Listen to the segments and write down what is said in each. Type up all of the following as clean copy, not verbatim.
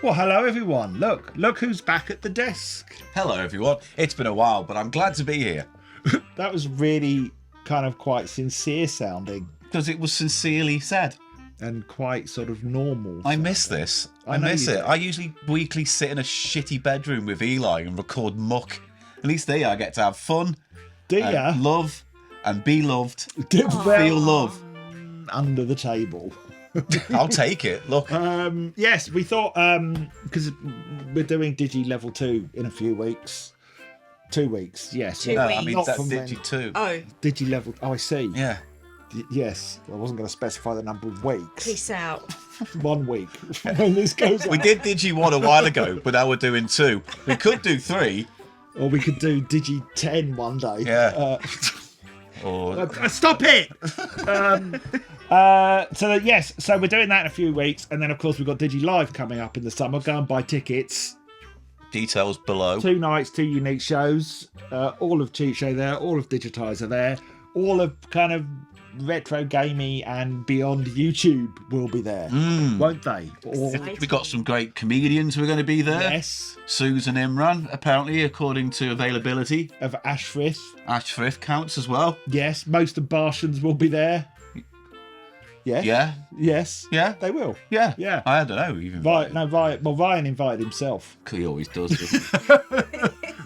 Well, hello everyone. Look who's back at the desk. Hello everyone. It's been a while, but I'm glad to be here. That was really kind of quite sincere sounding. Because it was sincerely said. And quite sort of normal. I miss this. I miss it. I usually weekly sit in a shitty bedroom with Eli and record muck. At least there I get to have fun. Do ya? Love and be loved. Feel love. Under the table. I'll take it. Look. Yes, we thought, because we're doing Digi Level 2 in a few weeks. 2 weeks, yes. 2 weeks. I mean, Not that's from Digi 2. Oh, Digi Level... Oh, I see. Yeah. Yes. I wasn't going to specify the number of weeks. peace out. 1 week when this goes We out. did Digi 1 a while ago, but now we're doing 2. We could do 3. Or we could do Digi 10 one day. Yeah. Or... Stop it! So we're doing that in a few weeks, and then of course we've got Digi Live coming up in the summer. Go and buy tickets. Details below. 2 nights, 2 unique shows. All of Cheapshow there, all of Digitiser there, all of kind of retro gaming and beyond YouTube will be there, won't they? We got some great comedians who are going to be there. Yes. Susan Imran, apparently, according to availability. Of Ashfrith. Ash Frith counts as well. Yes. Most of Barshens will be there. Yeah. Yeah. Yes. Yeah. They will. Yeah. Yeah. I don't know. Even Ryan invited himself. he always does. Doesn't he?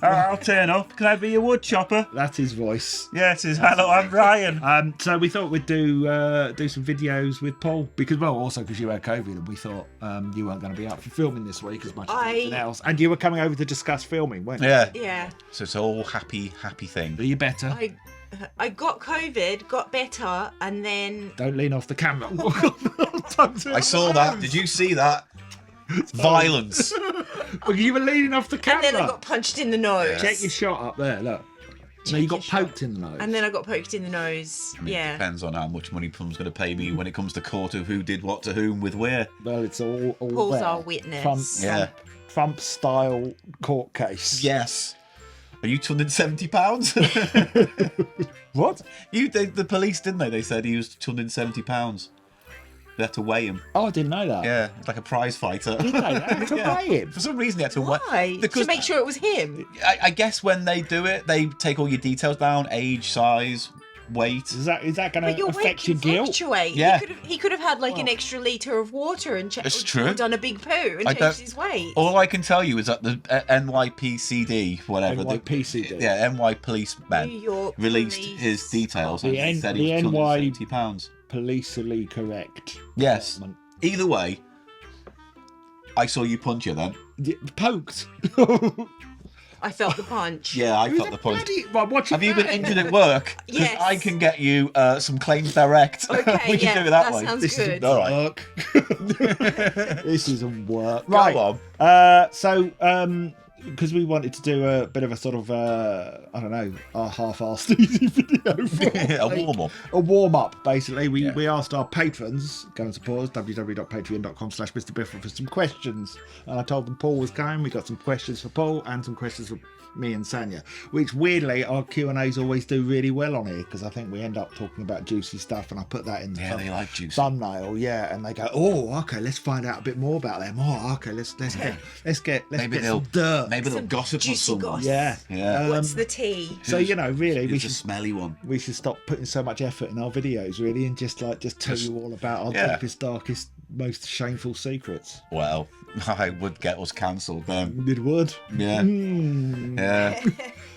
I'll turn up. Can I be your wood chopper? That's his voice. Yes, it's hello. I'm Ryan. So we thought we'd do some videos with Paul because you had COVID and we thought you weren't going to be up for filming this week as much as anything else, and you were coming over to discuss filming, weren't you? Yeah. Yeah. So it's all happy thing. Are you better? I got COVID, got better, and then... Don't lean off the camera. I saw that. Did you see that? Violence. Well, you were leaning off the camera. And then I got punched in the nose. Check your shot up there, look. No, you got poked in the nose. And then I got poked in the nose. I mean, it depends on how much money Plum's going to pay me when it comes to court of who did what to whom with where. Well, it's all Paul's there. our witness. Trump-style court case. Yes. Are you £270? What? The police, didn't they? They said he was £270. They had to weigh him. Oh, I didn't know that. Yeah, like a prize fighter. Did they? They had to weigh him. For some reason, they had to weigh. Why? Because to make sure it was him. I guess when they do it, they take all your details down: age, size, weight. Is that going But to your affect weight your can guilt? fluctuate. Yeah. He could have had like an extra litre of water and It's true. done a big poo and I changed his weight. All I can tell you is that the NYPCD, whatever, NYPCD. NY policeman New York released police. his details and The said he was NY £270. Policily correct. Yes. Department. Either way, I saw you punch her then. Poked. I felt the punch. Yeah, I felt the punch. Have you been injured at work? 'Cause Yes. I can get you some claims direct. Okay, we can yeah, do it that that way. sounds This good. All right. Work. This isn't work. Go Right. on. Because we wanted to do a bit of a sort of, I don't know, a half-assed easy video. A warm-up. A warm-up, basically. We asked our patrons, go and support us, www.patreon.com/Mr. Biffle for some questions. And I told them Paul was coming. We got some questions for Paul and some questions for me and Sanya, which weirdly our Q&As always do really well on here because I think we end up talking about juicy stuff and I put that in the They like juice. thumbnail, and they go, oh, okay, let's find out a bit more about them. Oh, okay, let's get Maybe some dirt. Maybe they'll gossip on juicy someone. gossip. Yeah. What's the tea? So really, Who's we the should smelly one. stop putting so much effort in our videos, really, and just tell you all about our deepest, darkest, most shameful secrets. Well, I would get us cancelled then. It would. Yeah. Yeah.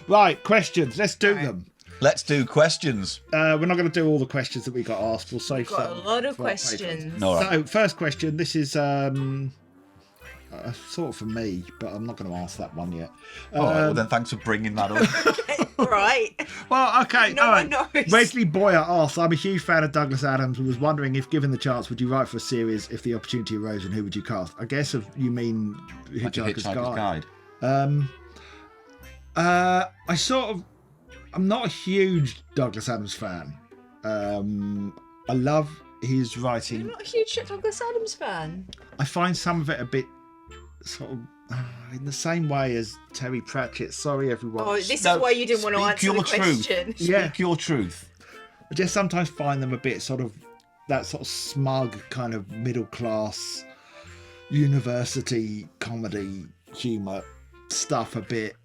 Right, questions. Let's do them. Let's do questions. We're not going to do all the questions that we got asked. We'll save Got some a lot of for our patrons. questions. All right. So, first question. This is sort of for me, but I'm not going to ask that one yet. All right, well then thanks for bringing that up. Right. Well, okay. No all one right. knows. Wesley Boyer asks, I'm a huge fan of Douglas Adams and was wondering if given the chance, would you write for a series if the opportunity arose, and who would you cast? I guess if you mean Hitchhiker's Guide. I'm not a huge Douglas Adams fan. I love his writing. You're not a huge Douglas Adams fan. I find some of it a bit sort of in the same way as Terry Pratchett. Sorry, everyone. Oh, this is why you didn't want to answer the question. Speak your truth. I just sometimes find them a bit sort of that sort of smug kind of middle class university comedy humour stuff a bit.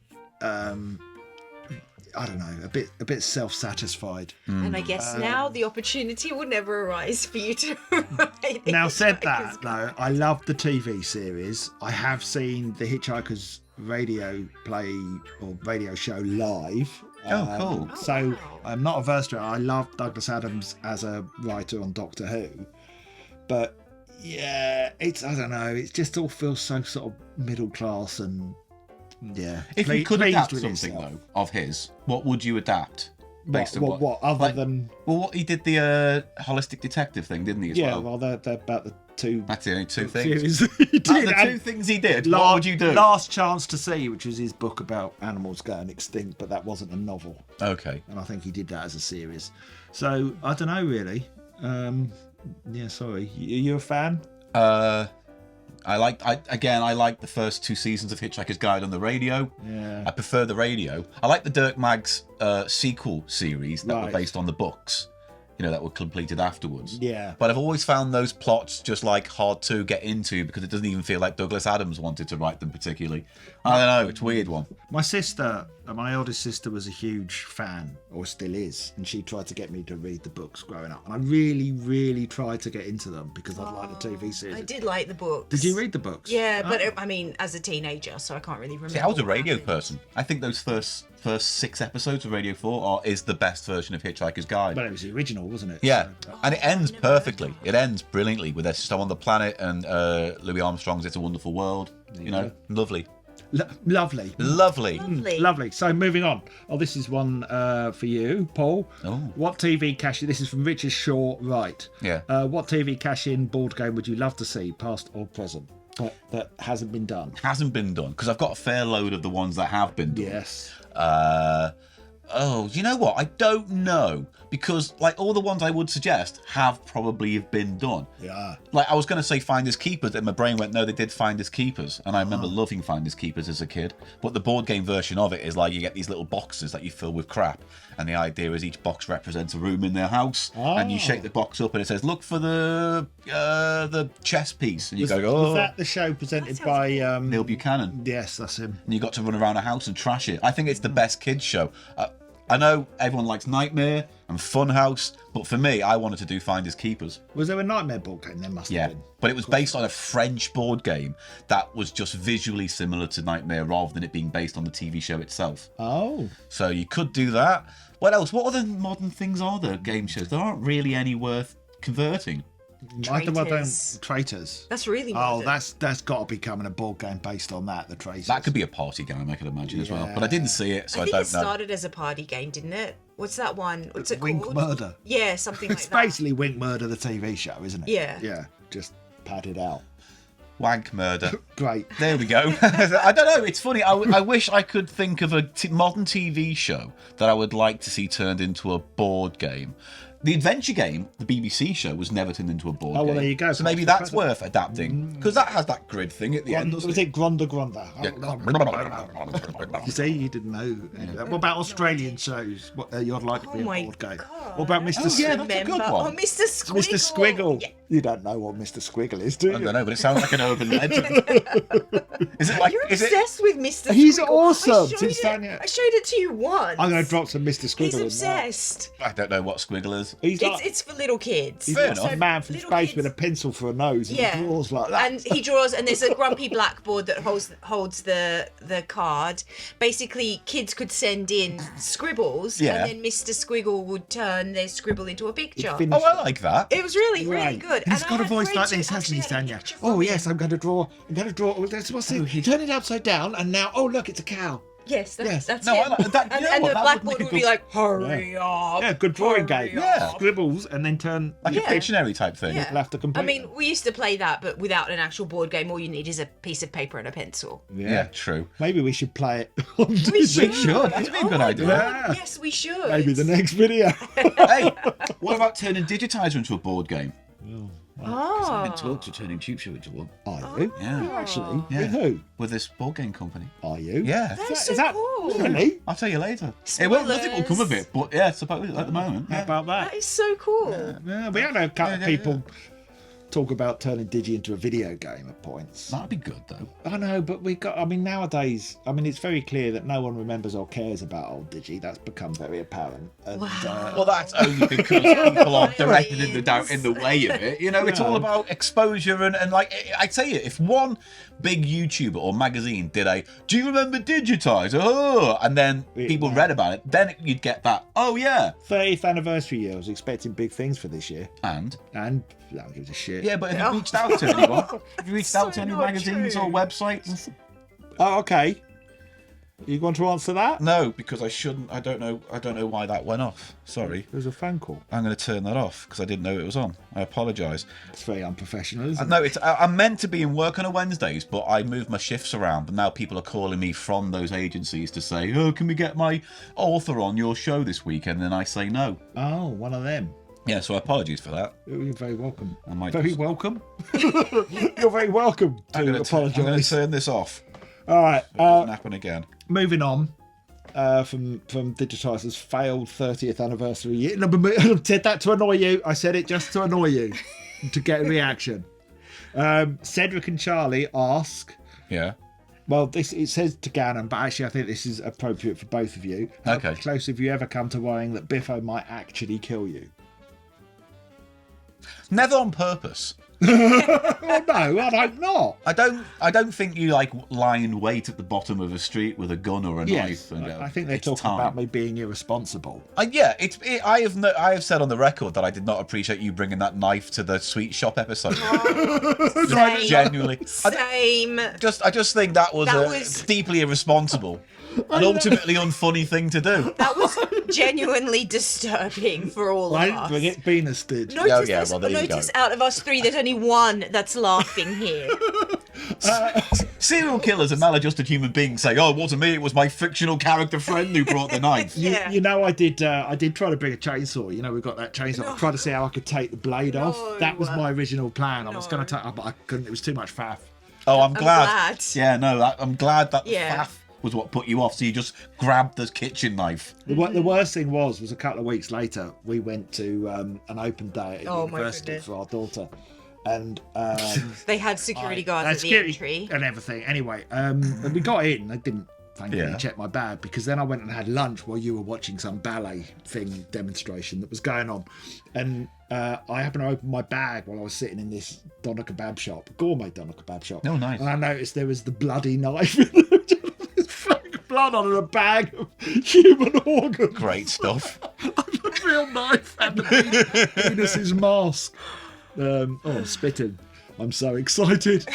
I don't know, a bit self-satisfied. And I guess now the opportunity will never arise for you to write. Now, said that, though, I love the TV series. I have seen the Hitchhiker's radio play or radio show live. Oh, cool. So wow. I'm not averse to it. I love Douglas Adams as a writer on Doctor Who. But yeah, I don't know, it just all feels so sort of middle class and yeah. If you could adapt with something, itself. though, of his, what would you adapt? Based on What other than... Well, what he did the holistic detective thing, didn't he, as Yeah, well? well, they're about the two... That's the only two things. series he did. The two things he did, what would you do? Last Chance to See, which was his book about animals going extinct, but that wasn't a novel. Okay. And I think he did that as a series. So, I don't know, really. Yeah, sorry. You a fan? I like the first 2 seasons of Hitchhiker's Guide on the radio. Yeah. I prefer the radio. I like the Dirk Maggs sequel series that were Right. based on the books, that were completed afterwards. Yeah. But I've always found those plots just like hard to get into because it doesn't even feel like Douglas Adams wanted to write them particularly. I don't know, it's a weird one. My sister, my oldest sister, was a huge fan, or still is, and she tried to get me to read the books growing up. And I really, really tried to get into them because I like the TV series. I did like the books. Did you read the books? Yeah, but Oh. I mean, as a teenager, so I can't really remember. See, I was a what radio happened. person. I think those first 6 episodes of Radio 4 is the best version of Hitchhiker's Guide. But it was the original, wasn't it? Yeah, So, and it ends never heard perfectly. It ends brilliantly with us still on the planet and Louis Armstrong's "It's a Wonderful World." Lovely, lovely. lovely. Lovely. So moving on. Oh, this is one for you, Paul. Oh. What TV cash-in? This is from Richard Shaw. Right. Yeah. What TV cash-in board game would you love to see, past or present, that hasn't been done? Hasn't been done because I've got a fair load of the ones that have been done. Yes. You know what? I don't know because like all the ones I would suggest have probably been done. Yeah. Like I was going to say Finders Keepers, and my brain went, no, they did Finders Keepers, and I remember loving Finders Keepers as a kid. But the board game version of it is like you get these little boxes that you fill with crap, and the idea is each box represents a room in their house, and you shake the box up, and it says, "Look for the chess piece," and you Was go, that the show presented by... Neil Buchanan. Yes, that's him. And you got to run around a house and trash it. I think it's the best kids show. I know everyone likes Nightmare and Funhouse, but for me, I wanted to do Finders Keepers. Was there a Nightmare board game? There must Yeah, have been. but it was based on a French board game that was just visually similar to Nightmare rather than it being based on the TV show itself. Oh. So you could do that. What else? What other modern things are there, game shows? There aren't really any worth converting. Traitors. That's really Oh, modern. that's got to be coming a board game based on that. The Traitors. That could be a party game, I could imagine as well. But I didn't see it, so I, I think don't it know. started as a party game, didn't it? What's that one? What's it Wink called? Murder. Yeah, something like It's that. basically Wink Murder, the TV show, isn't it? Yeah. Yeah, just padded out. Wank murder. Great. There we go. I don't know. It's funny. I wish I could think of a modern TV show that I would like to see turned into a board game. The adventure game, the BBC show, was never turned into a board game. Oh, well, there you go. So maybe Perhaps that's the worth adapting because that has that grid thing at the end. doesn't Was it? it Gronda? Yeah. You see, you didn't know. What about Australian shows? What you'd like to be Oh a my board game? God. What about Mr. Oh, yeah, Squiggle? that's a good Remember? one. Oh, Mr. Squiggle. Mr. Squiggle. Yeah. You don't know what Mr. Squiggle is, do you? I don't know, but it sounds like an urban legend. Is it like? You're Is it? obsessed with Mr. He's Squiggle. awesome, I showed it to you once. I'm going to drop some Mr. Squiggle He's in there. obsessed. I don't know what Squiggle is. He's like, It's for little kids. he's Fair like enough. a man from Little space kids- with a pencil for a nose and Yeah. he draws like that. And he draws, and there's a grumpy blackboard that holds the card. Basically, kids could send in scribbles, Yeah. and then Mr. Squiggle would turn their scribble into a picture. Fin- Oh, I like that. It was really, really Right. good. And he's I got a had voice friends like who this, hasn't he, actually had a Sanya? picture Oh, from yes, him. I'm going to draw. What's it? Turn it upside down, and now, oh, look, it's a cow. Yes, Yes. that's No, it. I like that. You know And what, the that would blackboard make a would be good- like, hurry up. Yeah, good drawing hurry game. Yeah. up. Scribbles and then turn. Like Yeah. a Pictionary type thing. Yeah. You'll have to complete I mean, them. we used to play that, but without an actual board game. All you need is a piece of paper and a pencil. Yeah, true. Maybe we should play it on We Disney. should. That'd be a Oh good my idea. God, Yeah. yes, we should. Maybe the next video. Hey, what about turning Digitiser into a board game? Oh. I've been talked to turning Cheapshow into one. Are you? Yeah. You actually? Yeah. With who? With this board game company. Are you? Yeah. That's Is so that cool. really? I'll tell you later. Nothing will come of it, but yeah, suppose at the moment. How Yeah. about that? That is so cool. Yeah, we had a couple of people talk about turning Digi into a video game at points. That'd be good though. I know, but nowadays, it's very clear that no one remembers or cares about old Digi. That's become very apparent. And, Well, that's only because people are directed in the way of it. It's all about exposure and like I tell you, if one big YouTuber or magazine did do you remember Digitiser? Oh, and then people read about it, then you'd get that. Oh yeah, 30th anniversary year. I was expecting big things for this year. And that gives a shit. yeah, but have you reached out to anyone? Have you reached out to any magazines or websites? Oh, okay. You want to answer that? No, because I shouldn't. I don't know why that went off. Sorry. There's a phone call. I'm going to turn that off because I didn't know it was on. I apologise. It's very unprofessional, isn't it? No, I'm meant to be in work on a Wednesdays, but I moved my shifts around, and now people are calling me from those agencies to say, "Oh, can we get my author on your show this weekend?" And I say no. Oh, one of them. Yeah, so apologies for that. You're very welcome. Welcome. You're very welcome to I'm going to apologise. turn this off. All right. So it doesn't happen again. Moving on from Digitiser's failed 30th anniversary year. No, I said that to annoy you. I said it just to annoy you, to get a reaction. Cedric and Charlie ask. Yeah. Well, it says to Gannon, but actually I think this is appropriate for both of you. How close have you ever come to worrying that Biffo might actually kill you? Never on purpose. Oh no, I hope not. I don't think you lie in wait at the bottom of a street with a gun or a knife. And I think they're talking about me being irresponsible. I have said on the record that I did not appreciate you bringing that knife to the sweet shop episode. Same. Genuinely, Same. I just think that was deeply irresponsible. An ultimately unfunny thing to do. That was genuinely disturbing for all of us. I didn't bring it, Venus did. Notice out of us three, there's only one that's laughing here. Serial killers and maladjusted human beings say, "Oh, it wasn't me. It was my fictional character friend who brought the knife." Yeah. I did try to bring a chainsaw. We've got that chainsaw. I tried to see how I could take the blade off. That was my original plan. I was going to take, but I couldn't. It was too much faff. Oh, I'm glad. glad. Yeah, no, I'm glad that the faff was what put you off. So you just grabbed the kitchen knife. The worst thing was a couple of weeks later we went to an open day at university for our daughter, and they had security guards at the entry and everything. Anyway, and we got in. I didn't thankfully check my bag because then I went and had lunch while you were watching some ballet thing demonstration that was going on, and I happened to open my bag while I was sitting in this doner kebab shop, gourmet doner kebab shop. Oh, nice! And I noticed there was the bloody knife. Blood on a bag of human organs. Great stuff. The real knife and the Venus's mask. I'm spitting. I'm so excited.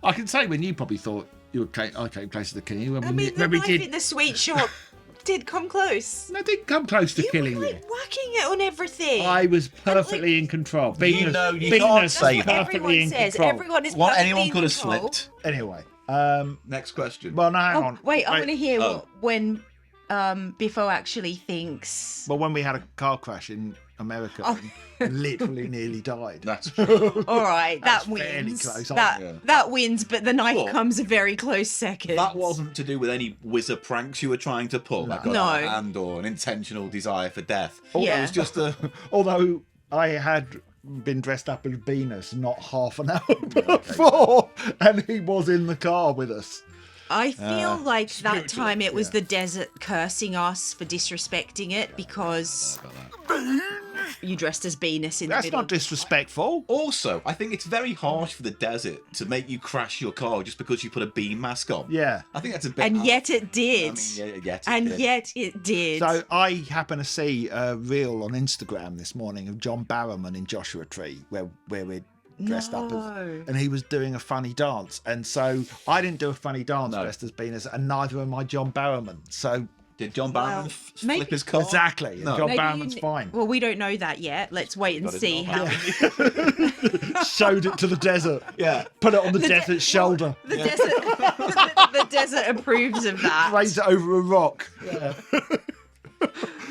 I can say when you probably thought you were I came close to killing you. the knife in the sweet shop did come close. No, didn't come close to killing you. Whacking it on everything. I was perfectly in control. You can't say that. Perfectly in control. Everyone is perfectly anyone could have control. slipped. Anyway. Next question. Well, no, hang on. Wait, I want to hear when Biffo actually thinks. Well, when we had a car crash in America and literally nearly died. That's true. All right, that fairly wins. close, That wins, but the knife comes a very close second. That wasn't to do with any whizzer pranks you were trying to pull. Like a hand or an intentional desire for death. Yeah. It was just a. Although I had been dressed up as Venus not half an hour before, and he was in the car with us. I feel like that time it was the desert cursing us for disrespecting it because you dressed as Venus in the That's middle. not disrespectful. Also, I think it's very harsh for the desert to make you crash your car just because you put a beam mask on. Yeah. I think that's a bit. And yet it did. Yet it did. So I happen to see a reel on Instagram this morning of John Barrowman in Joshua Tree where we're dressed up as, and he was doing a funny dance, and so I didn't do a funny dance dressed as Venus, and neither am I John Barrowman. So did John Barrowman flip his car? Exactly. No. John Barrowman's fine. Well, we don't know that yet. Let's wait and see how. Showed it to the desert. Yeah. Put it on the desert's shoulder. The desert. The desert approves of that. Raised it over a rock. Yeah.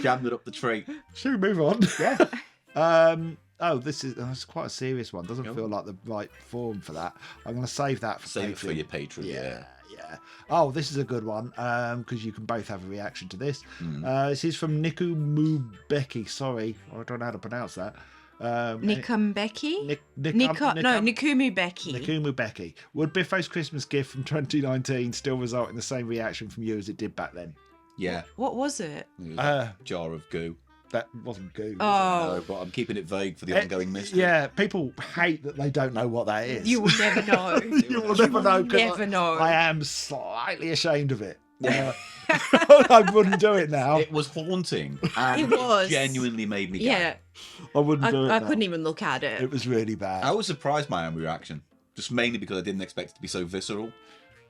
Jammed it up the tree. Should we move on? Yeah. This is quite a serious one. Doesn't feel like the right forum for that. I'm going to save that for Save it for Patreon. your Patreon. Yeah. Oh, this is a good one because you can both have a reaction to this. This is from Niku Mubeki. Sorry, I don't know how to pronounce that. Nikumu Becky. Nikumu Becky. Would Biffo's Christmas gift from 2019 still result in the same reaction from you as it did back then? Yeah. What was it? It was a jar of goo. That wasn't goo. No, but I'm keeping it vague for the ongoing mystery. Yeah, people hate that they don't know what that is. You will never know. You will never know. Never know. I am slightly ashamed of it. I wouldn't do it now. It was haunting. And It was. genuinely made me Yeah. I wouldn't do it. I now. couldn't even look at it. It was really bad. I was surprised by my own reaction. Just mainly because I didn't expect it to be so visceral.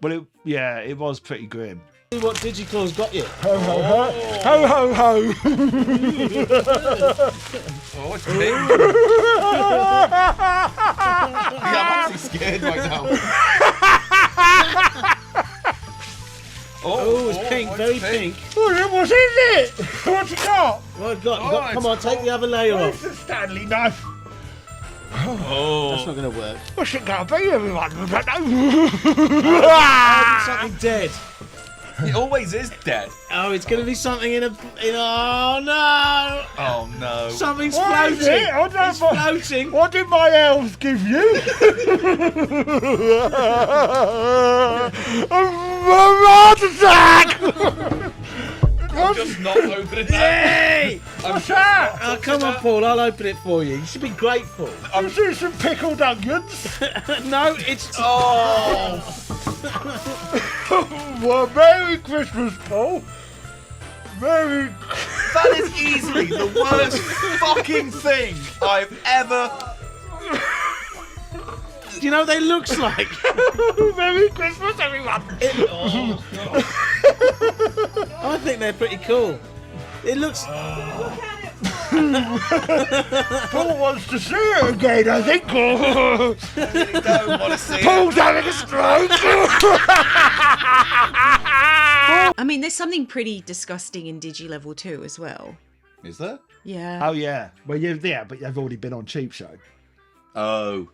Well, it was pretty grim. See what Digiclaw's got you. Ho ho ho! Ho ho ho! Oh, it's pink. I'm actually scared right now. Oh, it's pink, very pink. What's in it? What's it got? What have you got? Come on, take the other layer off. It's a Stanley knife. That's not going to work. What's it going to be, everyone? I don't know. Something dead. It always is dead. Oh, it's going to be something in a... oh, no. Oh no. Something's What is floating. it? I don't It's know. floating. What did my elves give you? A heart attack! I'm just not opening that. Hey! I'm sure. Oh, come on, Paul. I'll open it for you. You should be grateful. I'm seeing some pickled onions. No, it's... Oh. Well, Merry Christmas, Paul. Merry. That is easily the worst fucking thing I've ever. Do you know what they looks like? Merry Christmas, everyone. I think they're pretty cool. It looks... Paul wants to see it again, I think. I really don't want to see it. Paul's having a stroke. I mean, there's something pretty disgusting in Digi Level 2 as well. Is there? Yeah. Oh yeah. Well, yeah, but you've already been on Cheapshow. Oh.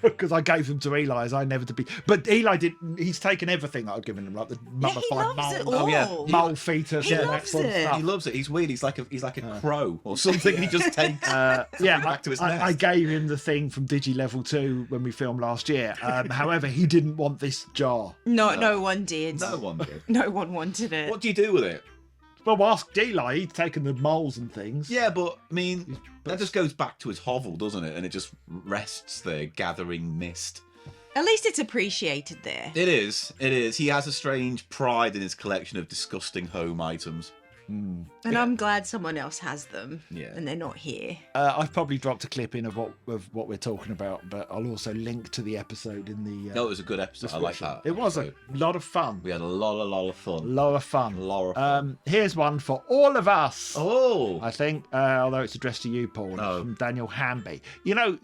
Because I gave them to Eli as I never to be. But Eli did. He's taken everything that I've given him, like the mummified loves it mole, all. Oh, yeah. mole fetus, He and that loves sort of it. stuff. He loves it. He's weird. He's like a crow or something. He just takes. Yeah, back to his I nest. gave him the thing from Digi Level 2 when we filmed last year. However, he didn't want this jar. No one did. No one did. No one wanted it. What do you do with it? Well, ask Eli. He's taken the moles and things. Yeah, but I mean, that just goes back to his hovel, doesn't it? And it just rests there, gathering mist. At least it's appreciated there. It is. It is. He has a strange pride in his collection of disgusting home items. And I'm glad someone else has them. Yeah. And they're not here. I've probably dropped a clip in of what we're talking about, but I'll also link to the episode in the. No, it was a good episode. I like that. It was a lot of fun. We had a lot of fun. Lot of fun. Lot of fun. Here's one for all of us. Oh. I think, although it's addressed to you, Paul, Oh. from Daniel Hamby. You know,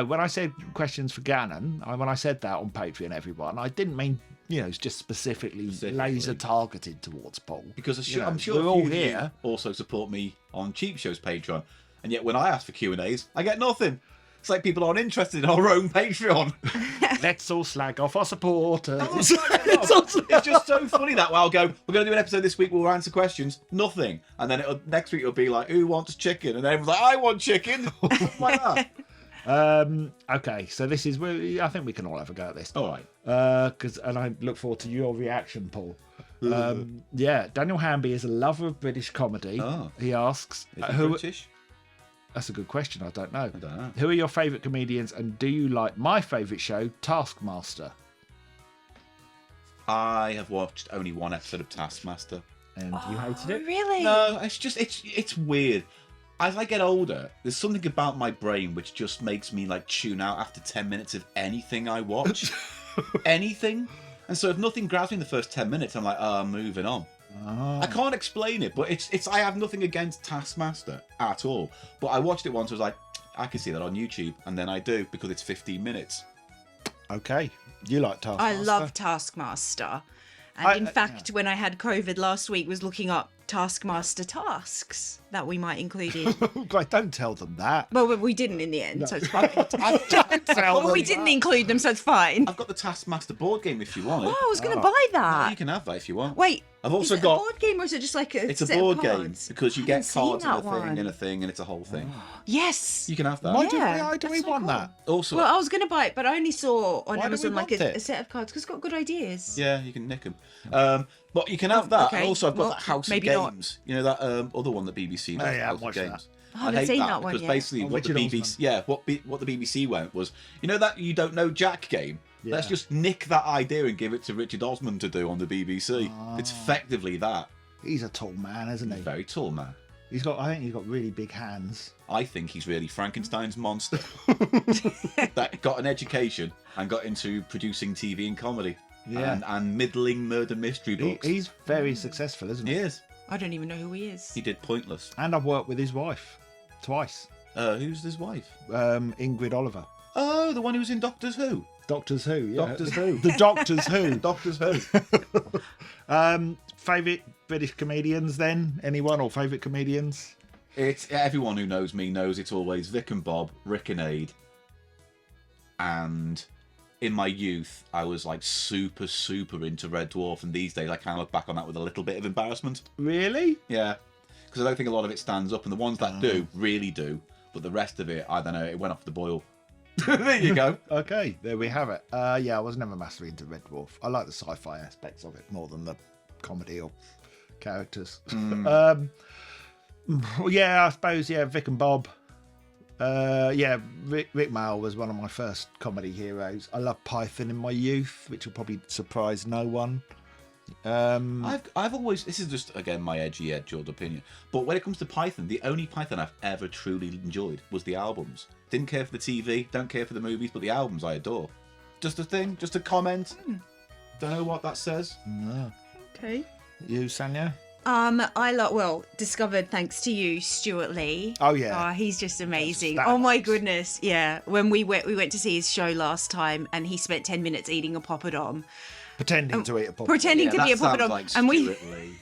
when I said questions for Gannon, when I said that on Patreon, everyone, I didn't mean, it's just specifically laser targeted towards Paul. Because I'm sure we're a all few of you here. also support me on Cheapshow's Patreon, and yet when I ask for Q&As, I get nothing. It's like people aren't interested in our own Patreon. Let's all slag off our supporters. It's just so funny that way. I'll go, we're going to do an episode this week, we'll answer questions, nothing. And then next week it'll be like, who wants chicken? And everyone's like, I want chicken. Like that. Okay, so this is where I think we can all have a go at this. All right. And I look forward to your reaction, Paul. Yeah, Daniel Hamby is a lover of British comedy. Oh. He asks, Is he British? That's a good question. I don't know. I don't know. Who are your favourite comedians, and do you like my favourite show, Taskmaster? I have watched only one episode of Taskmaster. And you hated it? Really? No, it's just it's weird. As I get older, there's something about my brain which just makes me like tune out after 10 minutes of anything I watch. Anything. And so if nothing grabs me in the first 10 minutes, I'm like, I'm moving on. I can't explain it, but it's I have nothing against Taskmaster at all. But I watched it once, I was like, I can see that on YouTube, and then I do because it's 15 minutes. Okay. You like Taskmaster? I love Taskmaster. And in fact, when I had COVID last week, was looking up Taskmaster tasks that we might include in. Great, don't tell them that. Well, we didn't in the end, so it's fine. Don't tell Well, them we didn't that. include them, so it's fine. I've got the Taskmaster board game if you want it. Oh, I was going to buy You that. can have that if you want. Wait, I've also is it got. a board game or is it just like a It's a set of board game cards? because you I get haven't seen cards that and a thing one. and it's a whole thing. Yes. You can have that. Why Yeah, do we that's so want cool. that? Also, Well, I was going to buy it, but I only saw on Why do we Amazon like want it? a set of cards because it's got good ideas. yeah, you can nick them. But you can have that. okay. And also, I've got Well, that House of maybe not. Games. You know that other one that BBC does. Oh, yeah, House I've of watched Games. that. I haven't seen that one because yet. basically Oh, what the Richard BBC, Osman. yeah, what the BBC went was, you know that You Don't Know Jack game. Yeah. Let's just nick that idea and give it to Richard Osman to do on the BBC. It's effectively that. He's a tall man, isn't he? Very tall man. I think he's got really big hands. I think he's really Frankenstein's monster that got an education and got into producing TV and comedy. Yeah. And middling murder mystery books. He's very successful, isn't He he? is. I don't even know who he is. He did Pointless. And I've worked with his wife twice. Who's his wife? Ingrid Oliver. Oh, the one who was in Doctors Who. Doctors Who, yeah. Doctors Who. The Doctors Who. Doctors Who. Favourite British comedians then? Anyone or favourite comedians? It's everyone who knows me knows it's always Vic and Bob, Rick and Aid, and in my youth I was like super into Red Dwarf, and these days I kind of look back on that with a little bit of embarrassment. Really? Yeah, because I don't think a lot of it stands up, and the ones that do really do, but the rest of it, I don't know, it went off the boil. There you go. Okay, there we have it. Yeah, I was never massively into Red Dwarf. I like the sci-fi aspects of it more than the comedy or characters. Well, yeah, I suppose, yeah, Vic and Bob. Yeah, Rick Mayall was one of my first comedy heroes. I loved Python in my youth, which will probably surprise no one. I've always, this is just again my edged opinion, but when it comes to Python, the only Python I've ever truly enjoyed was the albums. Didn't care for the TV, don't care for the movies, but the albums I adore. Just a thing, just a comment. Don't know what that says. No. Okay. You, Sanya? Discovered thanks to you, Stuart Lee. Oh, yeah. He's just amazing. That's Oh my goodness, yeah. When we went to see his show last time, and he spent 10 minutes eating a poppadom, Pretending to eat a pop. pretending to be a that sounds poppadom, like and we Stuart Lee.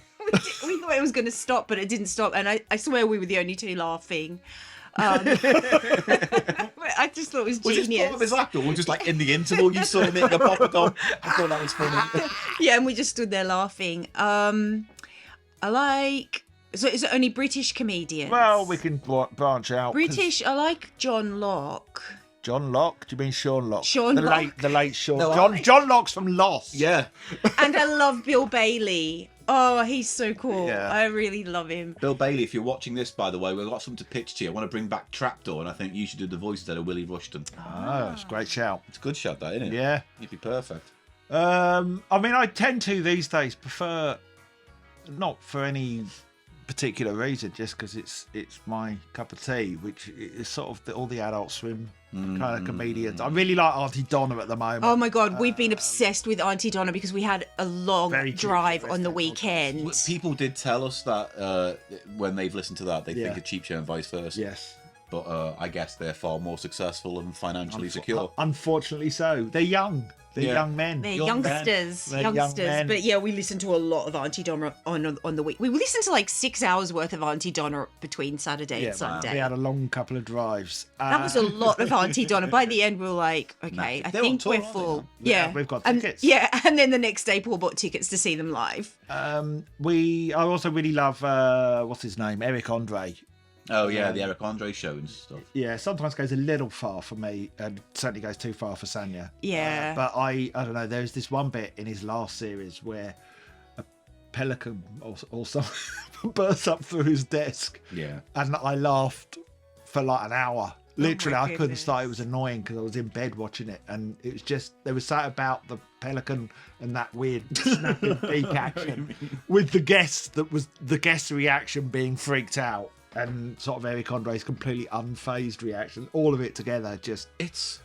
we thought it was going to stop, but it didn't stop, and I swear we were the only two laughing. I just thought it was Was genius. this part of his act, or was just like in the interval you saw him eating a poppadom? I thought that was funny. Yeah, and we just stood there laughing. I like. So is it only British comedians? Well, we can branch out. 'cause British. I like John Locke. John Locke? Do you mean Sean Locke? Sean the Locke. The late Sean. No, John Locke's from Lost. Yeah. And I love Bill Bailey. Oh, he's so cool. Yeah. I really love him. Bill Bailey, if you're watching this, by the way, we've got something to pitch to you. I want to bring back Trapdoor, and I think you should do the voice instead of Willie Rushton. Oh, it's a great shout. It's a good shot, that, isn't it? Yeah. You'd be perfect. I mean, I tend to these days prefer, not for any particular reason, just because it's my cup of tea, which is sort of all the Adult Swim kind of comedians. I really like Auntie Donna at the moment. Oh my God, we've been obsessed with Auntie Donna because we had a long Very cute drive West on the End weekend. People did tell us that when they've listened to that, they Yeah. think of Cheapshow and vice versa. Yes. But I guess they're far more successful and financially secure. Unfortunately so. They're young. They're Yeah. young men. They're Young youngsters. men. They're young Youngsters. men. But yeah, we listened to a lot of Auntie Donna on the week. We listened to like 6 hours worth of Auntie Donna between Saturday and Sunday. We had a long couple of drives. That was a lot of Auntie Donna. By the end, we were like, okay, I They're on think tour, we're aren't they, full. now? Yeah, we've got And- tickets. Yeah, and then the next day, Paul bought tickets to see them live. I also really love what's his name, Eric Andre. Oh, yeah, the Eric Andre show and stuff. Yeah, sometimes goes a little far for me, and certainly goes too far for Sanya. Yeah. But I don't know. There's this one bit in his last series where a pelican or something bursts up through his desk, Yeah. and I laughed for like an hour. Literally, my I couldn't goodness. start. It was annoying because I was in bed watching it, and it was just there was something about the pelican and that weird snapping beak action with the guest that was the guest's reaction being freaked out. And sort of Eric Andre's completely unfazed reaction, all of it together, just It's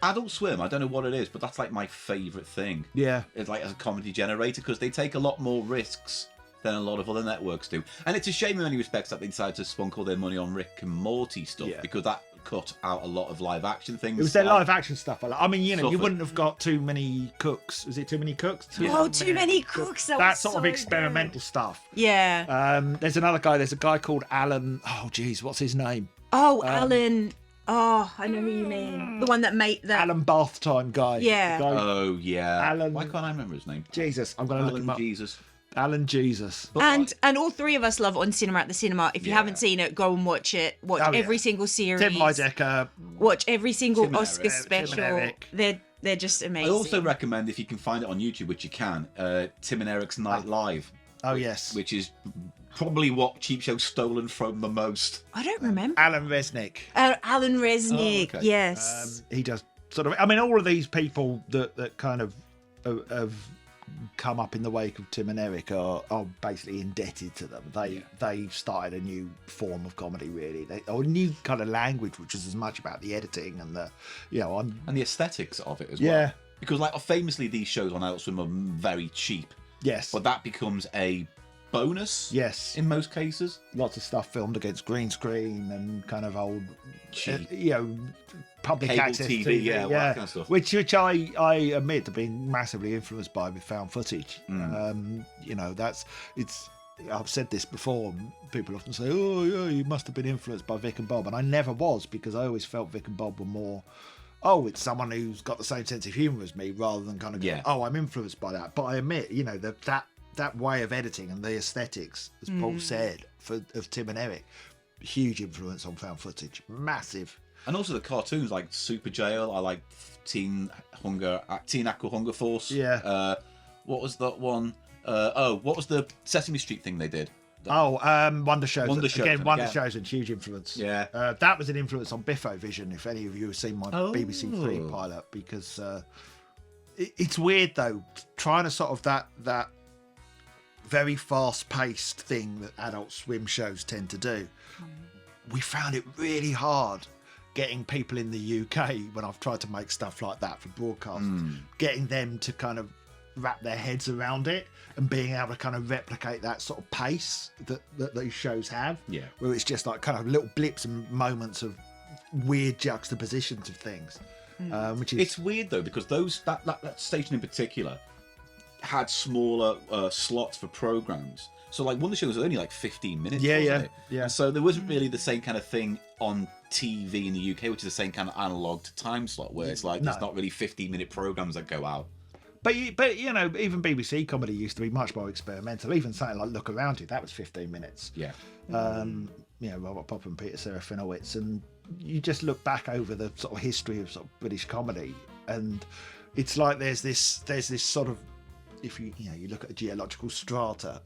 Adult Swim. I don't know what it is, but that's like my favourite thing. yeah. It's like as a comedy generator because they take a lot more risks than a lot of other networks do. And it's a shame in many respects that they decided to spunk all their money on Rick and Morty stuff Yeah. because that cut out a lot of live action things. It was their live action stuff. I mean, you Suffered. wouldn't have got too many cooks. Is it too many cooks? Too many cooks. That was sort so of experimental stuff. good. Yeah. There's another guy. There's a guy called Alan. Oh, geez, what's his name? Alan. Oh, I know who you mean. The one that made that. Alan Bath Time guy. Yeah. The guy- Oh, yeah. Alan- Why can't I remember his name? Jesus, I'm going to look him Alan up. Jesus. Alan Jesus. And all three of us love On Cinema at the Cinema. If you haven't seen it, go and watch it. Watch every single series. Tim Heidecker. Watch every single Tim and Oscar Eric. special. Tim and Eric. They're just amazing. I also recommend, if you can find it on YouTube, which you can, Tim and Eric's Night Live. Oh, yes. Which is probably what Cheapshow's stolen from the most. I don't remember. Alan Resnick. Alan Resnick, okay. yes. He does sort of. I mean, all of these people that kind of have come up in the wake of Tim and Eric are basically indebted to them. They started a new form of comedy, really, or a new kind of language, which is as much about the editing and the, and the aesthetics of it as yeah. well. Because, like, famously, these shows on Adult Swim are very cheap. Yes. But that becomes a bonus. Yes. In most cases. Lots of stuff filmed against green screen and kind of old, cheap. Public Cable access TV, yeah, all that kind of stuff. Which I admit to being massively influenced by with found footage. I've said this before. People often say, "Oh, yeah, you must have been influenced by Vic and Bob," and I never was, because I always felt Vic and Bob were more, it's someone who's got the same sense of humour as me, rather than kind of going, I'm influenced by that. But I admit, that way of editing and the aesthetics, as Paul said, of Tim and Eric, huge influence on found footage, massive. And also the cartoons like Super Jail. I like Teen Aqua Hunger Force. Yeah. What was that one? What was the Sesame Street thing they did? Wonder Shows. Wonder Shows. Again, Wonder Shows had huge influence. Yeah. That was an influence on Biffo Vision, if any of you have seen my BBC Three pilot, because it's weird, though, trying to sort of that very fast-paced thing that Adult Swim shows tend to do. We found it really hard getting people in the UK, when I've tried to make stuff like that for broadcast, getting them to kind of wrap their heads around it and being able to kind of replicate that sort of pace that these shows have, where it's just like kind of little blips and moments of weird juxtapositions of things. It's weird, though, because that station in particular had smaller slots for programs. So, like, Wonder Show was only like 15 minutes, wasn't it? Yeah. And so there wasn't really the same kind of thing on TV in the UK, which is the same kind of analog to time slot, where it's like there's not really 15-minute programs that go out. But even BBC comedy used to be much more experimental. Even something like Look Around You, that was 15 minutes. Yeah. Robert Popper and Peter Serafinowicz, and you just look back over the sort of history of sort of British comedy, and it's like there's this sort of, if you look at a geological strata,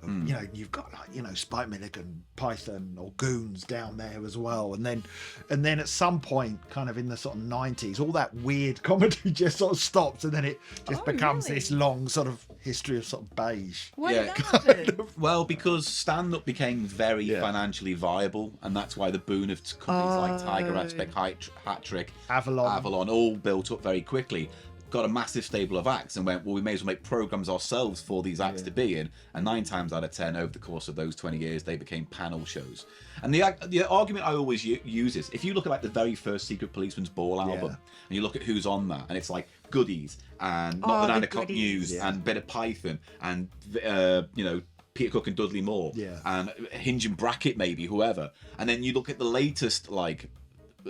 you've got like Spike Milligan, Python, or Goons down there as well, and then at some point, kind of in the sort of 90s, all that weird comedy just sort of stops, and then it just becomes this long sort of history of sort of beige. Why did that happen? Well, because stand-up became very financially viable, and that's why the boon of companies like Tiger Aspect, Hat Trick, Avalon all built up very quickly. Got a massive stable of acts and went, well, we may as well make programs ourselves for these acts to be in. And 9 times out of 10, over the course of those 20 years, they became panel shows. And the argument I always use is, if you look at like the very first Secret Policeman's Ball album, and you look at who's on that, and it's like Goodies and Not the 9 O'Clock News and Bit of Python and Peter Cook and Dudley Moore and Hinge and Brackett, maybe whoever. And then you look at the latest like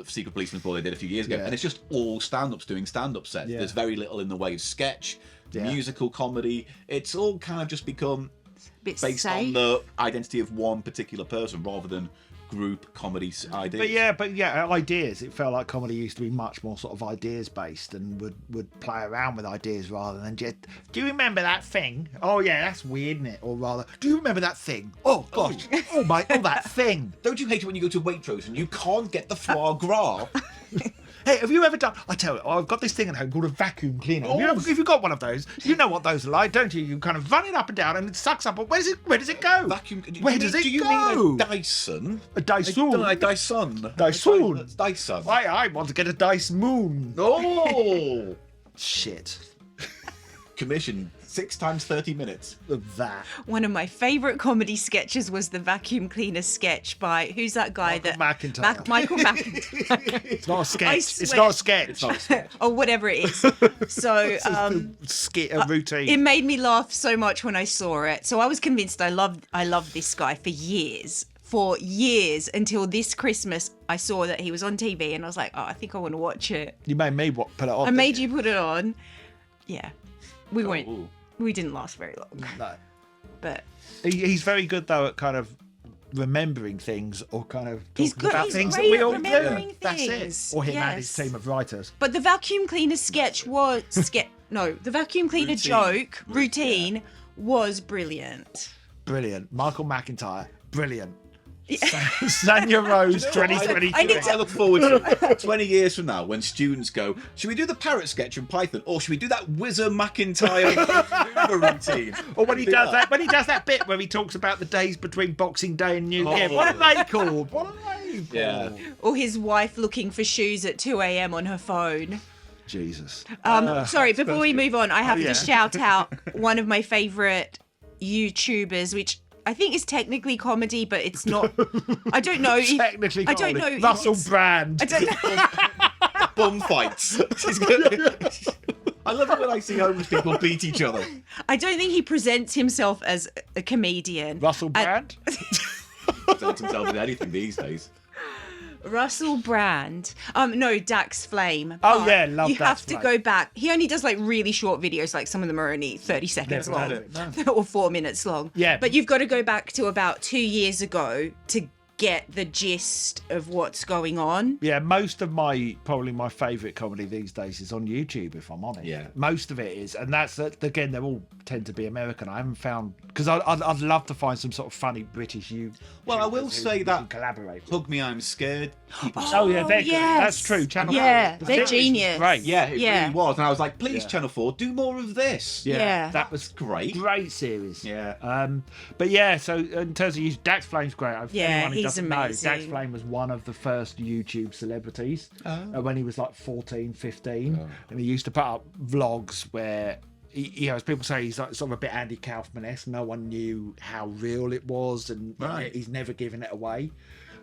Secret Policeman's Ball they did a few years ago, and it's just all stand-ups doing stand-up sets. There's very little in the way of sketch, musical comedy. It's all kind of just become based on the identity of one particular person rather than group comedy ideas. But ideas. It felt like comedy used to be much more sort of ideas based, and would play around with ideas rather than just, do you remember that thing? Oh yeah, that's weird, isn't it? Or rather, do you remember that thing? Oh gosh, that thing. Don't you hate it when you go to Waitrose and you can't get the foie gras? Hey, have you ever done? I tell you, I've got this thing at home called a vacuum cleaner. If you've got one of those, you know what those are like, don't you? You kind of run it up and down, and it sucks up. But where does it go? Vacuum. Where does it go? Do you mean a Dyson? A Dyson. Dyson. Dyson. Dyson. I want to get a Dyson Moon. Oh. Shit. Commission 6 times 30 minutes of that. One of my favourite comedy sketches was the vacuum cleaner sketch by, who's that guy? Michael McIntyre. It's not a sketch. It's not a sketch. Or whatever it is. So skit, a routine. It made me laugh so much when I saw it. So I was convinced I loved this guy for years. Until this Christmas I saw that he was on TV, and I was like, I think I want to watch it. You made me put it on. I made you put it on. Yeah. We didn't last very long. No. But He's very good though at kind of remembering things or kind of he's talking good. about He's things that great we at all remembering do. That's things. it. Or him and Yes. his team of writers. But the vacuum cleaner sketch was the vacuum cleaner joke routine was brilliant. Brilliant. Michael McIntyre, brilliant. Sanya Rose, 2022. I look forward to 20 years from now when students go, should we do the parrot sketch in Python or should we do that Whizzer McIntyre routine? Or when he does that bit where he talks about the days between Boxing Day and New Year. What are they called? What are they called? Yeah. Or his wife looking for shoes at 2 a.m. on her phone. Jesus. Sorry, before we move on, I have to shout out one of my favourite YouTubers, which I think is technically comedy, but it's not. I don't know. Technically, I don't know. Russell Brand. I don't know. Bum fights. I love it when I see homeless people beat each other. I don't think he presents himself as a comedian. Russell Brand? Presents himself with anything these days. Russell Brand. No, Dax Flame. Oh, But yeah, love You Dax have to Flame. go back. He only does like really short videos, like some of them are only 30 seconds Never long. heard of Or 4 minutes long. Yeah. But you've got to go back to about 2 years ago to get the gist of what's going on. Yeah, most of probably my favourite comedy these days is on YouTube, if I'm honest. Yeah. Most of it is. And that's, again, they all tend to be American. I haven't found, because I'd love to find some sort of funny British Well, I will say that collaborate. Hug Me, I'm Scared. Oh, yeah, they're good. yes. That's true. Channel Yeah, 4. they're The series is genius. Great. Yeah, it Yeah. really was. And I was like, please, Yeah. Channel 4, do more of this. Yeah. That was Great. great series. Yeah. But yeah, so in terms of use, Dax Flame's great. If Yeah, anyone who he's doesn't know, amazing. Dax Flame was one of the first YouTube celebrities when he was like 14, 15. And he used to put up vlogs where, as people say, he's like sort of a bit Andy Kaufman-esque. No one knew how real it was, and Right. he's never given it away.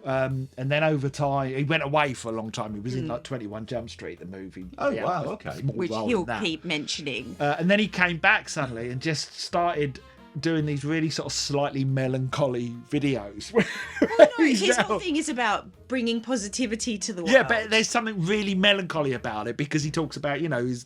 And then over time, he went away for a long time. He was in like 21 Jump Street, the movie. Oh, Yeah, wow, a okay. small Which role he'll in that. keep mentioning. And then he came back suddenly and just started doing these really sort of slightly melancholy videos. No, his whole thing is about bringing positivity to the world. Yeah, but there's something really melancholy about it because he talks about, he's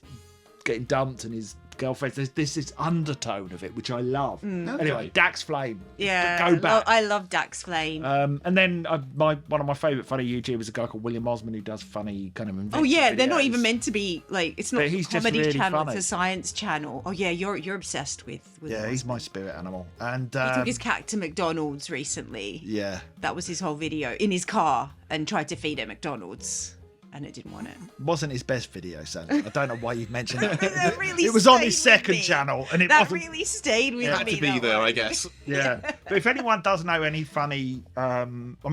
getting dumped and his girlfriend. There's this undertone of it, which I love. Anyway, Dax Flame. Yeah, Go back. I love Dax Flame. And then one of my favourite funny YouTubers is a guy called William Osman who does funny kind of inventive Oh yeah, they're not videos. even meant to be like it's not But a he's just comedy really channel, funny. it's a science channel. Oh yeah, you're obsessed with Yeah, him. he's my spirit animal. And He took his cat to McDonald's recently. yeah. That was his whole video in his car and tried to feed it McDonald's and it didn't want it. Wasn't his best video, Sam. I don't know why you mentioned it. That really It was on stayed his with second me. channel, and it That wasn't. really stayed with Had me. to be that there, one. I guess. Yeah, but if anyone does know any funny,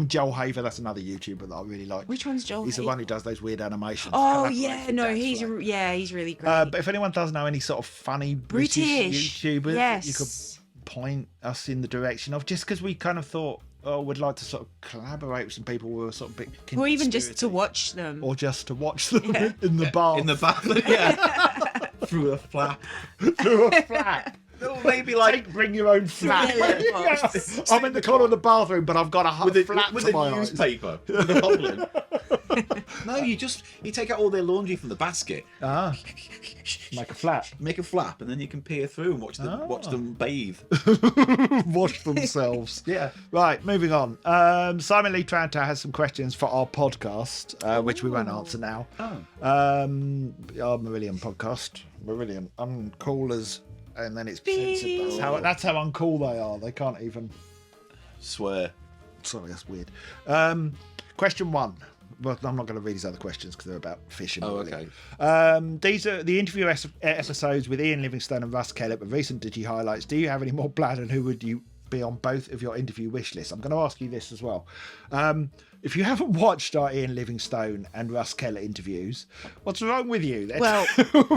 Joel Haver. That's another YouTuber that I really like. Which one's Joel? He's the Haver? one who does those weird animations. Oh collaborates yeah, with no, Dax he's Flame. he's really great. But if anyone does know any sort of funny British YouTubers that you could yes. point us in the direction of, just because we kind of thought, we'd like to sort of collaborate with some people who are sort of a bit Or even just to conspiracy. watch them. Or just to watch them Yeah. in the bar. In the bath, yeah. Through a flap. through a flap. No, maybe like Bring your own flap. Yeah, box. I'm in the corner of the bathroom, but I've got a with flap with to a my eyes. newspaper. With a hole in. No, you take out all their laundry from the basket, Ah, like a flap. make a flap, and then you can peer through and watch them bathe. Wash themselves. Yeah. Right, moving on. Simon Lee Tranter has some questions for our podcast, which we won't answer now. Our Marillion podcast. Marillion. Uncallers, and then it's censored. That's how uncool they are. They can't even... Swear. Sorry, that's weird. Question 1. Well, I'm not going to read his other questions because they're about fish and okay. these are the interview episodes with Ian Livingstone and Russ Kellett with recent Digi highlights. Do you have any more planned, and who would you be on both of your interview wish lists? I'm going to ask you this as well. If you haven't watched our Ian Livingstone and Russ Kellett interviews, what's wrong with you? Well,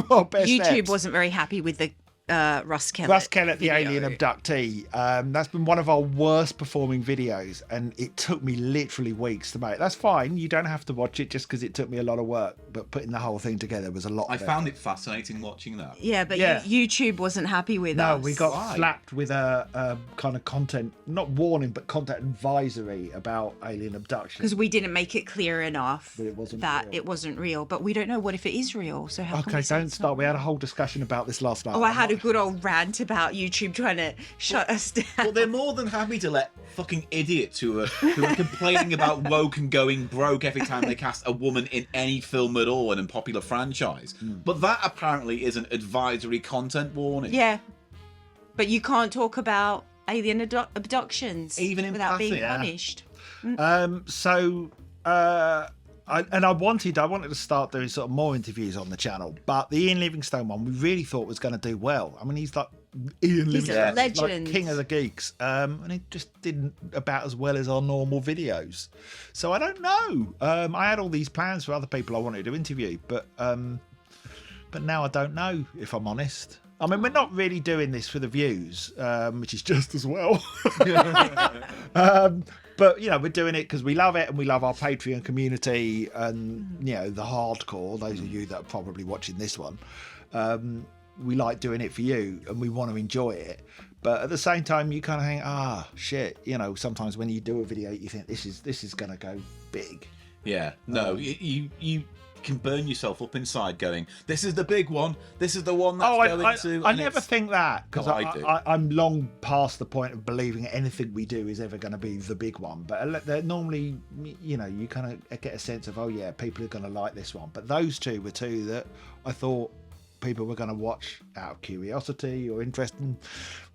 Well, best YouTube steps. wasn't very happy with the Russ Kellett. Russ Kellett, the video. alien abductee. That's been one of our worst performing videos, and it took me literally weeks to make. That's fine. You don't have to watch it just because it took me a lot of work, but putting the whole thing together was a lot. I of found it fascinating watching that. Yeah, but Yeah. YouTube wasn't happy with No, us. we got Why? slapped with a kind of content, not warning, but content advisory about alien abduction. because we didn't make it clear enough That it wasn't that real. it wasn't real. But we don't know what if it is real. So how can Okay, we say don't it's start. not We had a real? whole discussion about this last night. Oh, I I'm had a good old rant about YouTube trying to shut us down. Well, they're more than happy to let fucking idiots who are complaining about woke and going broke every time they cast a woman in any film at all and in popular franchise. But that apparently is an advisory content warning. Yeah. But you can't talk about alien abductions Even in without being passing. punished. I wanted to start doing sort of more interviews on the channel, but the Ian Livingstone one we really thought was going to do well. I mean, he's like Ian He's a Livingstone, legend. like king of the geeks, and it just didn't about as well as our normal videos. So I don't know. I had all these plans for other people I wanted to interview, but now I don't know, if I'm honest. I mean, we're not really doing this for the views, which is just as well. But, you know, we're doing it because we love it and we love our Patreon community and, you know, the hardcore, those of you that are probably watching this one. We like doing it for you and we want to enjoy it. But at the same time, you kind of think, shit, you know, sometimes when you do a video, you think this is going to go big. Yeah. No, you can burn yourself up inside going, this is the big one, this is the one that's going to... I never think that, because No, I'm long past the point of believing anything we do is ever going to be the big one. But they're normally, you know, you kind of get a sense of, oh yeah, people are going to like this one. But those two were two that I thought people were going to watch out of curiosity or interest.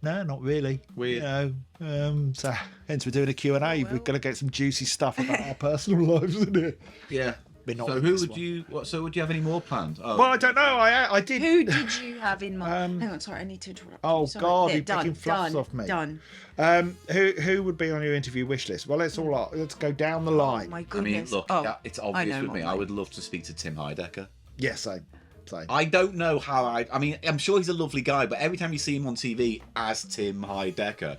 No, not really. Weird. You know, so hence we're doing a Q&A. We're going to get some juicy stuff about our personal lives, isn't it? Yeah. So would you have any more planned? Oh. Well, I don't know. I did. Who did you have in mind? Hang on, sorry, I need to interrupt. Oh, you. Sorry. God, There, you're picking fluffs off me. Done. Who would be on your interview wish list? Well, let's go down the line. Oh, my I goodness. mean, look, it's obvious know with me. mine. I would love to speak to Tim Heidecker. Yes, same. I don't know how I mean, I'm sure he's a lovely guy, but every time you see him on TV as Tim Heidecker,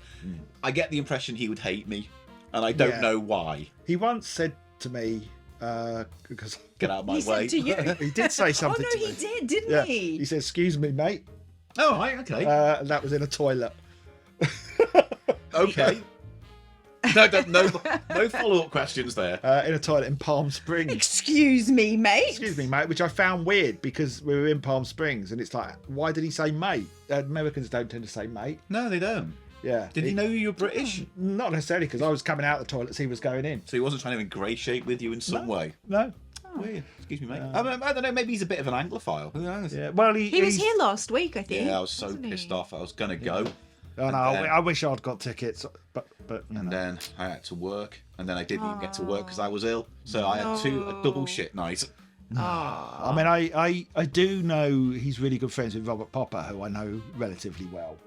I get the impression he would hate me, and I don't know why. He once said to me, because Get out of my He way. said to you. he did say something Oh, no, to he me. did, didn't Yeah, he? he said, "Excuse me, mate." Oh, right, okay. And that was in a toilet. Okay. No follow-up questions there. In a toilet in Palm Springs. Excuse me, mate. Excuse me, mate, which I found weird because we were in Palm Springs and it's like, why did he say mate? Americans don't tend to say mate. No, they don't. Yeah. Did he know you were British? Not necessarily, because I was coming out of the toilet as he was going in. So he wasn't trying to ingratiate with you in some way? No. Weird. Excuse me, mate. I don't know, maybe he's a bit of an Anglophile. Who knows? Yeah. Well, He was here last week, I think. Yeah, I was so wasn't he? pissed off. I was going to go. Oh, no, I wish I'd got tickets, but you And know. then I had to work. And then I didn't even get to work because I was ill. So I had a double shit night. I mean, I do know he's really good friends with Robert Popper, who I know relatively well.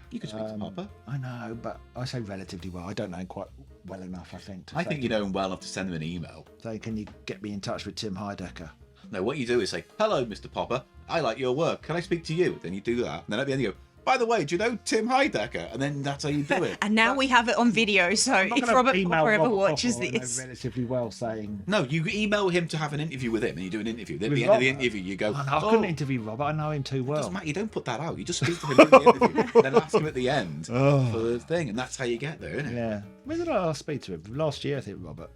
You could speak to Papa. I know, but I say relatively well. I don't know him quite well enough, I think. I think you know him well enough to send him an email. So can you get me in touch with Tim Heidecker? No, what you do is say, hello, Mr. Popper. I like your work. Can I speak to you? Then you do that. And then at the end you go, by the way, do you know Tim Heidecker? And then that's how you do it. And now we have it on video, so I'm not if gonna Robert email Popper ever Robert watches Popper, I know this. relatively well, saying... No, you email him to have an interview with him, and you do an interview. Then at With the end of the Robert? interview, you go, I couldn't interview Robert. I know him too well. doesn't matter, you don't put that out. You just speak to him in the interview, and then ask him at the end for the thing, and that's how you get there, isn't it? Yeah. When did I last speak to him? Last year, I think, Robert.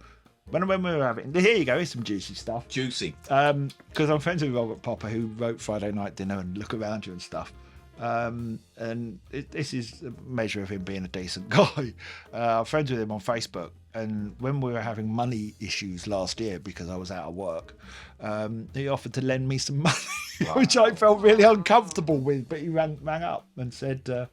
When we were having... Here you go. Here's some juicy stuff. Juicy. Because I'm friends with Robert Popper, who wrote Friday Night Dinner and Look Around You and stuff. And this is a measure of him being a decent guy. I'm friends with him on Facebook, and when we were having money issues last year because I was out of work, he offered to lend me some money, which I felt really uncomfortable with, but he rang up and said,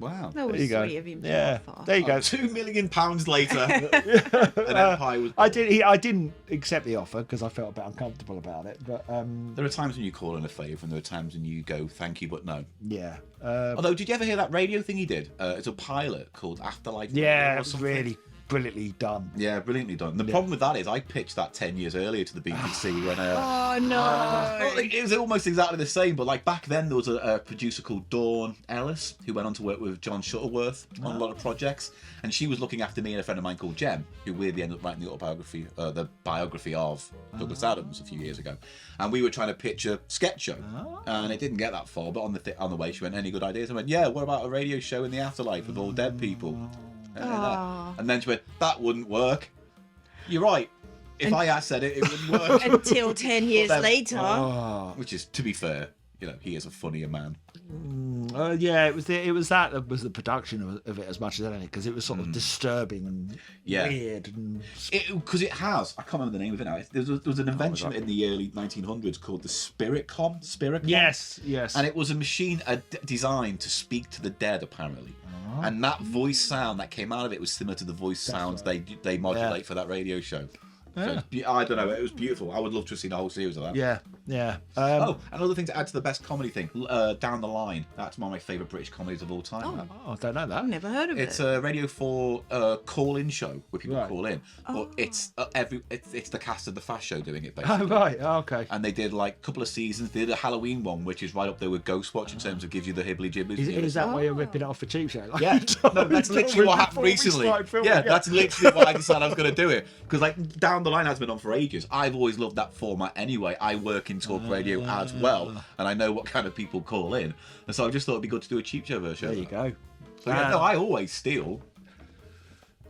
Wow. That was there you go. sweet of him to Yeah, offer. there you go. £2 million later, an empire was... I didn't accept the offer because I felt a bit uncomfortable about it, but There are times when you call in a favour, and there are times when you go, thank you, but no. yeah. Although, did you ever hear that radio thing he did? It's a pilot called Afterlife. Yeah, Radio or it was something. really brilliantly done. Yeah, brilliantly done. The problem with that is I pitched that 10 years earlier to the BBC when... Oh, no. well, it was almost exactly the same, but like back then there was a producer called Dawn Ellis who went on to work with John Shuttleworth on a lot of projects, and she was looking after me and a friend of mine called Jem, who weirdly ended up writing the biography of Douglas Adams a few years ago, and we were trying to pitch a sketch show, and it didn't get that far. But on the way, she went, "Any good ideas?" I went, "Yeah, what about a radio show in the afterlife with all dead people?" And then she went, "That wouldn't work." You're right. If I had said it, it wouldn't work. Until 10 years then- later. Oh, Which is, to be fair, he is a funnier man. Yeah, it was that was the production of it as much as anything, because it was sort of disturbing and weird and because it has. I can't remember the name of it now. There was an invention in the early 1900s called the Spiritcom. Yes. And it was a machine designed to speak to the dead, apparently. And that voice sound that came out of it was similar to the voice sounds they modulate for that radio show. So I don't know. It was beautiful. I would love to have seen a whole series of that. Yeah. Another thing to add to the best comedy thing, Down the Line. That's one of my favourite British comedies of all time. I don't know that. I've never heard of it. It's a Radio 4 call-in show where people call in, but it's the cast of the Fast Show doing it basically. Oh right. Oh, okay. And they did like a couple of seasons. They did a Halloween one, which is right up there with Ghostwatch in terms of gives you the hibbly jibblies. Is that why you're ripping it off for Cheapshow? Like, Yeah, no, that's literally what happened recently. That's literally why I decided I was going to do it. Because like Down the Line has been on for ages. I've always loved that format anyway. I work in talk radio as well, and I know what kind of people call in. And so I just thought it'd be good to do a Cheap Show version. There you go. So I always steal.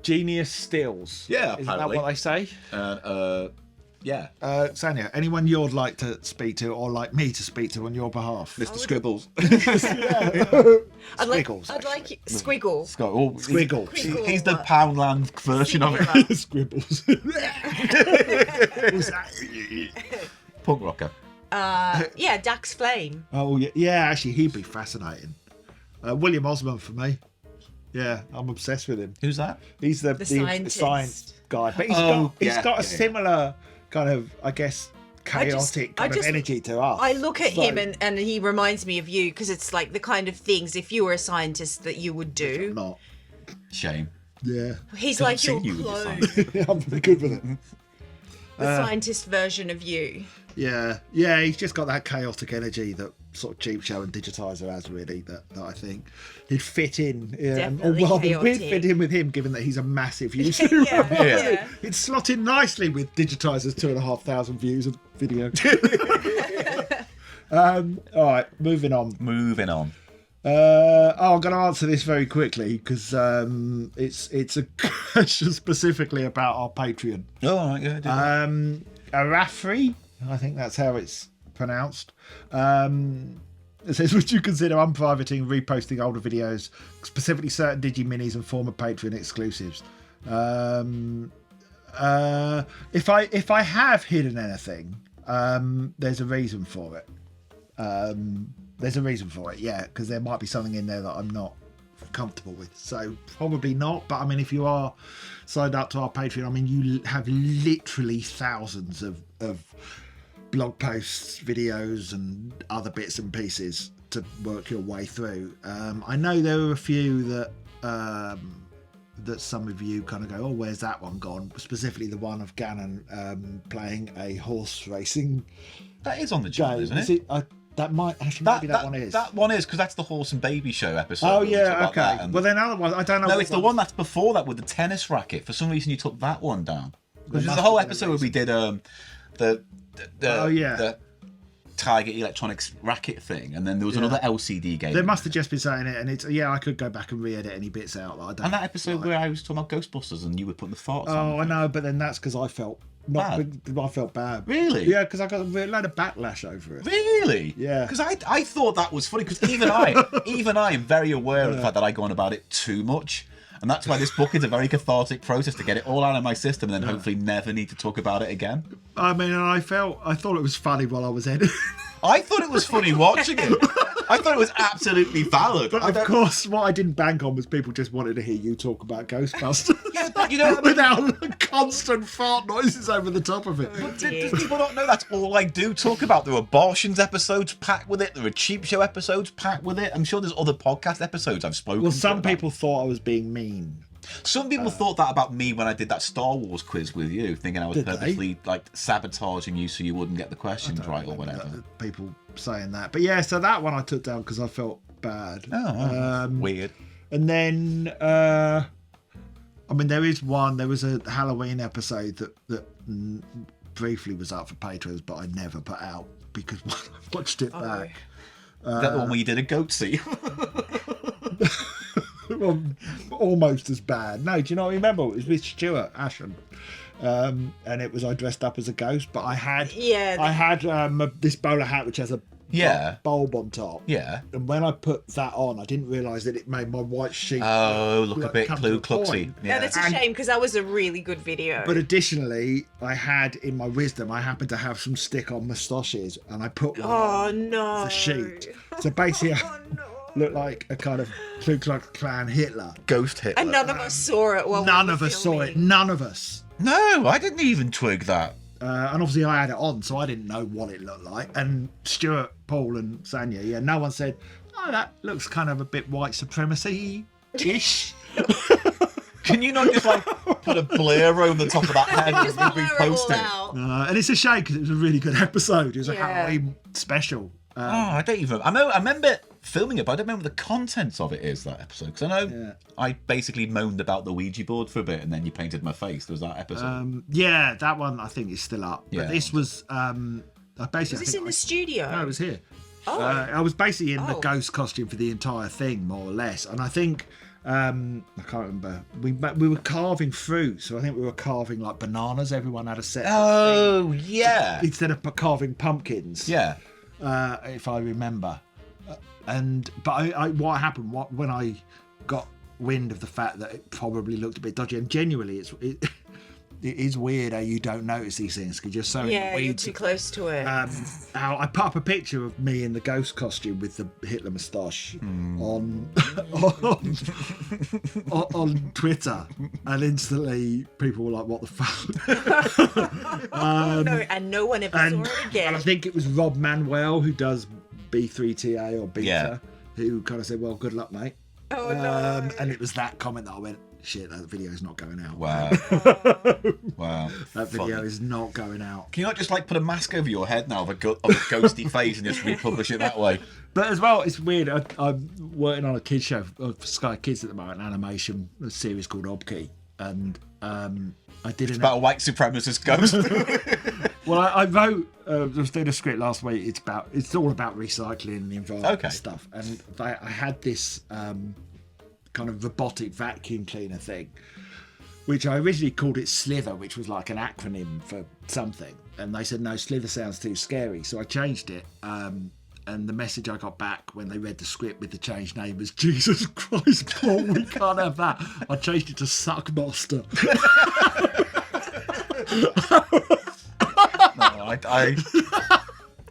Genius steals. Yeah, Isn't that what they say? Yeah. Sanya, anyone you'd like to speak to or like me to speak to on your behalf? Mr. Scribbles. I'd like Squiggle. Squiggle. He's the Poundland version of it. Scribbles. Punk rocker. Dax Flame. Oh yeah, actually he'd be fascinating. William Osman for me. Yeah, I'm obsessed with him. Who's that? He's the science guy, but he's got a similar kind of, I guess, chaotic kind of energy to us. I look at him and he reminds me of you, because it's like the kind of things, if you were a scientist, that you would do. I'm not. Shame. Yeah. He's like your clone. I'm pretty good with it. The scientist version of you. Yeah, he's just got that chaotic energy that sort of Cheapshow and Digitiser has, really, that I think he'd fit in. Definitely we'd fit in with him, given that he's a massive user. He'd slot in nicely with Digitiser's 2,500 views of video. All right, moving on. I'm going to answer this very quickly, because it's a question specifically about our Patreon. Oh, all right, yeah. Arafri, I think that's how it's pronounced. It says, would you consider unprivating, reposting older videos, specifically certain Digi-Minis and former Patreon exclusives? If I have hidden anything, there's a reason for it. Yeah, because there might be something in there that I'm not comfortable with. So probably not. But I mean, if you are signed up to our Patreon, I mean, you have literally thousands of blog posts, videos, and other bits and pieces to work your way through. I know there are a few that some of you kind of go, oh, where's that one gone? Specifically the one of Gannon playing a horse racing. That is on the channel, isn't it? That might actually maybe that one is. That one is, because that's the Horse and Baby Show episode. Oh yeah, okay. Well, then other one, I don't know. No, it's the one that's before that with the tennis racket. For some reason, you took that one down. Because there's a whole episode where we did the Tiger Electronics racket thing, and then there was another LCD game. They must have just been saying it, and it's I could go back and re-edit any bits out that I don't. And that episode where I was talking about Ghostbusters, and you were putting the farts on. Oh, I know, but then that's because I felt. I felt bad. Really? Yeah, because I got a load of backlash over it. Really? Yeah. Because I thought that was funny, because even I am very aware of the fact that I go on about it too much. And that's why this book is a very cathartic process to get it all out of my system and then hopefully never need to talk about it again. I mean, I thought it was funny while I was editing. I thought it was funny watching it. I thought it was absolutely valid. But of course, what I didn't bank on was people just wanted to hear you talk about Ghostbusters. Yeah, but you know, without constant fart noises over the top of it. But did people not know that's all I do talk about? There are Barshens episodes packed with it. There are Cheapshow episodes packed with it. I'm sure there's other podcast episodes I've spoken. Well, some people thought I was being mean. Some people thought that about me when I did that Star Wars quiz with you, thinking I was purposely like sabotaging you so you wouldn't get the questions right or whatever. People saying that, but yeah, so that one I took down because I felt bad. Weird. And then, I mean, there was a Halloween episode that briefly was up for patrons, but I never put out because when I watched it back. Is that the one where you did a goatsy? Well, almost as bad. No, do you not remember? It was with Stuart Ashton, and it was I dressed up as a ghost, but I had this bowler hat which has a Yeah. bulb on top. Yeah. And when I put that on, I didn't realise that it made my white sheet. Look a bit come to a cluxy. point. Yeah, that's a shame because that was a really good video. But additionally, I had in my wisdom, I happened to have some stick-on moustaches, and I put one on no. the sheet. So basically, I looked like a kind of Ku Klux Klan Hitler. Ghost Hitler. And none of us saw it. None of us saw it. None of us. No, I didn't even twig that. And obviously I had it on, so I didn't know what it looked like. And Stuart, Paul and Sanya, no one said, oh, that looks kind of a bit white supremacy-ish. Can you not just like put a blur over the top of that head and Just blur it repost all it? out. And it's a shame because it was a really good episode. It was a Halloween special. I don't even. I remember filming it, but I don't remember the contents of it. Is that episode? Because I know I basically moaned about the Ouija board for a bit, and then you painted my face. There was that episode. Yeah, that one I think is still up. Yeah. But this was basically. Was this in the studio? No, it was here. Oh. I was basically in the ghost costume for the entire thing, more or less. And I think I can't remember. We were carving fruit, so I think we were carving like bananas. Everyone had a set. Oh yeah. Instead of carving pumpkins. Yeah. If I remember. But what happened when I got wind of the fact that it probably looked a bit dodgy, and genuinely it is weird how you don't notice these things because you're so in the Yeah, you're weeds. too close to it. How I put up a picture of me in the ghost costume with the Hitler moustache on Twitter, and instantly people were like, "What the fuck?" no, and no one ever saw it again. And I think it was Rob Manuel who does B3TA or Beta, who kind of said, "Well, good luck, mate." Oh no! And it was that comment that I went, "Shit, that video is not going out." Wow. Wow. That video is not going out. Can you not just like put a mask over your head now of a ghosty face and just republish it that way? But as well, it's weird. I'm working on a kids show for Sky Kids at the moment, an animation series called Obkey, and I did About a white supremacist ghost. Well, I wrote, I was doing a script last week. It's all about recycling and the environment and stuff. And I had this kind of robotic vacuum cleaner thing, which I originally called it Slither, which was like an acronym for something. And they said, no, Slither sounds too scary. So I changed it. And the message I got back when they read the script with the changed name was, Jesus Christ, Paul, we can't have that. I changed it to Suckmaster.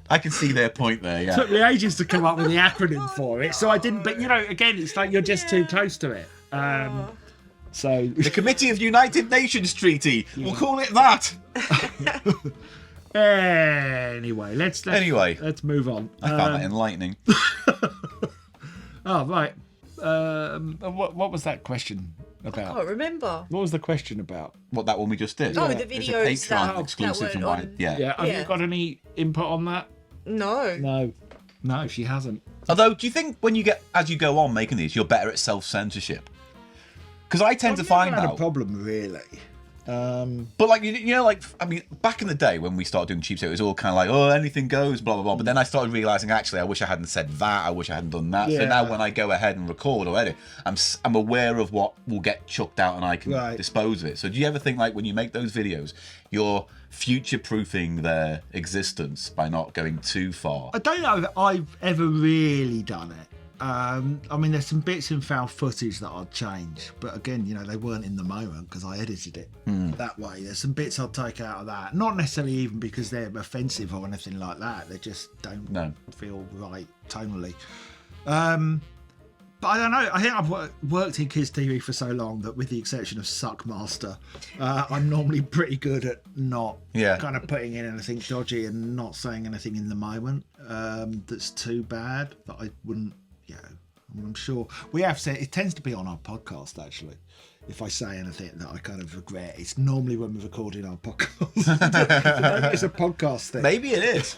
I can see their point there, yeah. It took me ages to come up with the acronym for it, so I didn't. But again, it's like you're just too close to it. So The Committee of United Nations Treaty. We'll call it that. anyway, let's move on. I found that enlightening. Oh right. What was that question about? I can't remember. What was the question about? What, that one we just did? Oh, the It's a videos Patreon that exclusive went one. on. Yeah. Have you got any input on that? No. No, she hasn't. Although, do you think as you go on making these, you're better at self-censorship? Because I tend to find I've never out. had a problem really. But I mean, back in the day when we started doing Cheapshow, it was all kind of like, oh, anything goes, blah blah blah. But then I started realizing, actually, I wish I hadn't said that. I wish I hadn't done that. So now when I go ahead and record or edit, I'm aware of what will get chucked out and I can dispose of it. So do you ever think, like, when you make those videos, you're future-proofing their existence by not going too far? I don't know if I've ever really done it. I mean, there's some bits in found footage that I'd change, but again, they weren't in the moment because I edited it that way. There's some bits I'd take out of that, not necessarily even because they're offensive or anything like that. They just don't feel right tonally. But I don't know. I think I've worked in kids' TV for so long that, with the exception of Suckmaster, I'm normally pretty good at not kind of putting in anything dodgy and not saying anything in the moment that's too bad that I wouldn't. I'm sure we have said it tends to be on our podcast actually. If I say anything that I kind of regret, it's normally when we're recording our podcast. It's a podcast thing. Maybe it is.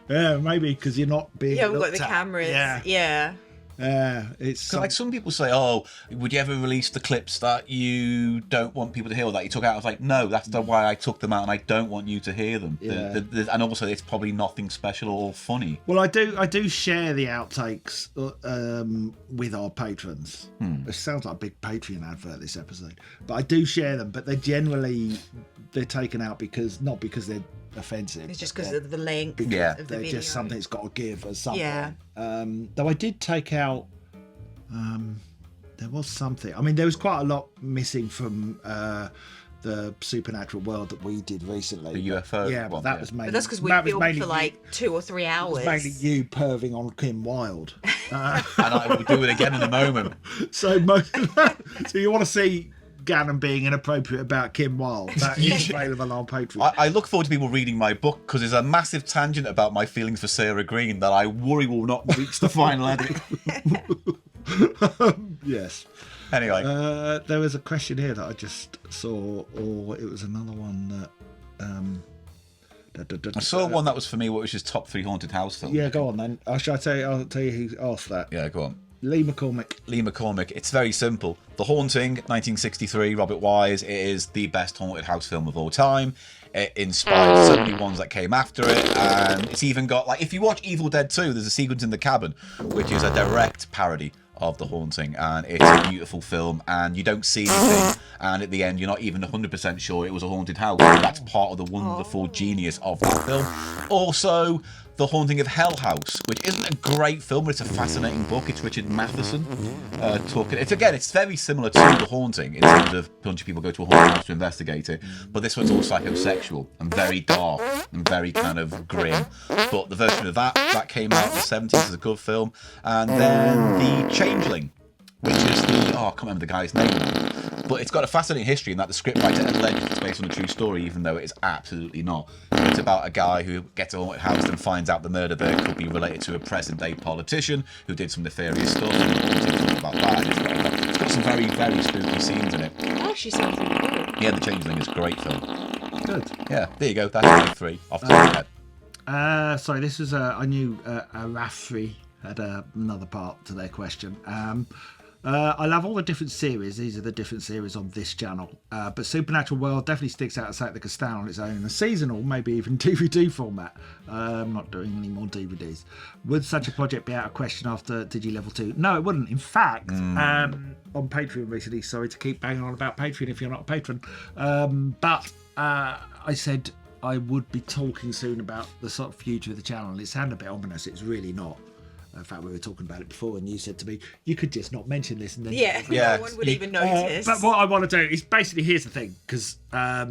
Yeah, maybe because you're not being. Yeah, we've got looked the at. cameras. Yeah. It's Like some people say, oh, would you ever release the clips that you don't want people to hear or that you took out? I was like, no, that's why I took them out, and I don't want you to hear them. And also, it's probably nothing special or funny. Well, I do share the outtakes with our patrons. It sounds like a big Patreon advert this episode, but I do share them. But they're taken out not because they're offensive. It's just because of the length Yeah. of the They're video. just something that's got to give at some Yeah. point. Though I did take out. There was something. I mean, there was quite a lot missing from the supernatural world that we did recently. The UFO Yeah, but one, that yeah. was mainly. But that's because we that was filmed mainly for like 2 or 3 hours. mainly you perving on Kim Wilde. And I will do it again in a moment. So you want to see Gannon being inappropriate about Kim Wilde? That is available on Patreon. I look forward to people reading my book because there's a massive tangent about my feelings for Sarah Green that I worry will not reach the final edit. Yes. Anyway, There was a question here that I just saw, or it was another one that. I saw one that was for me, what was his top 3 haunted house films. Yeah, go on then. I'll tell you who asked that. Yeah, go on. Lee McCormick. Lee McCormick. It's very simple. The Haunting, 1963, Robert Wise. It is the best haunted house film of all time. It inspired so many ones that came after it, and it's even got, like, if you watch Evil Dead 2, there's a sequence in the cabin, which is a direct parody of The Haunting, and it's a beautiful film, and you don't see anything, and at the end you're not even 100% sure it was a haunted house. That's part of the wonderful genius of that film. Also, The Haunting of Hell House, which isn't a great film, but it's a fascinating book. It's Richard Matheson talking. It's very similar to The Haunting in terms of a bunch of people go to a haunted house to investigate it, but this one's all psychosexual and very dark and very kind of grim. But the version of that came out in the 70s as a good film, and then The Changeling, which is I can't remember the guy's name now. But it's got a fascinating history in that the scriptwriter alleged it's based on a true story, even though it is absolutely not. It's about a guy who gets a haunted house and finds out the murder there could be related to a present-day politician who did some nefarious stuff, and the Haunting's all about that. It's got some very, very spooky scenes in it. That actually sounds really good. Yeah, The Changeling is a great film. Good. Yeah, there you go. That's my 3 off the top of my head. Sorry, this was I knew Rafri had another part to their question. I love all the different series. These are the different series on this channel. But Supernatural World definitely sticks out as something that could stand on its own in a seasonal, maybe even DVD format. I'm not doing any more DVDs. Would such a project be out of question after Digi Level 2? No, it wouldn't. In fact, on Patreon recently, sorry to keep banging on about Patreon if you're not a patron, but I said I would be talking soon about the sort of future of the channel. It sounded a bit ominous. It's really not. In fact, we were talking about it before, and you said to me, "You could just not mention this." And then No one would even notice. But what I want to do is basically, here's the thing, because our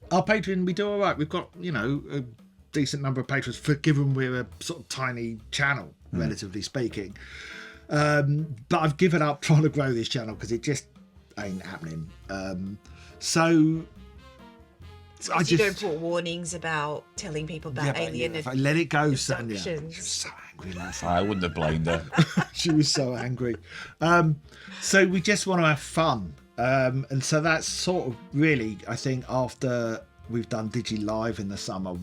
Patreon, we do all right. We've got a decent number of patrons, given we're a sort of tiny channel, relatively speaking. But I've given up trying to grow this channel because it just ain't happening. I you just don't put warnings about telling people about alien. If I let it go, Sanya. abductions. She was so angry last night. I wouldn't have blamed her. She was so angry. So we just want to have fun. And so that's sort of really, I think, after we've done Digi Live in the summer,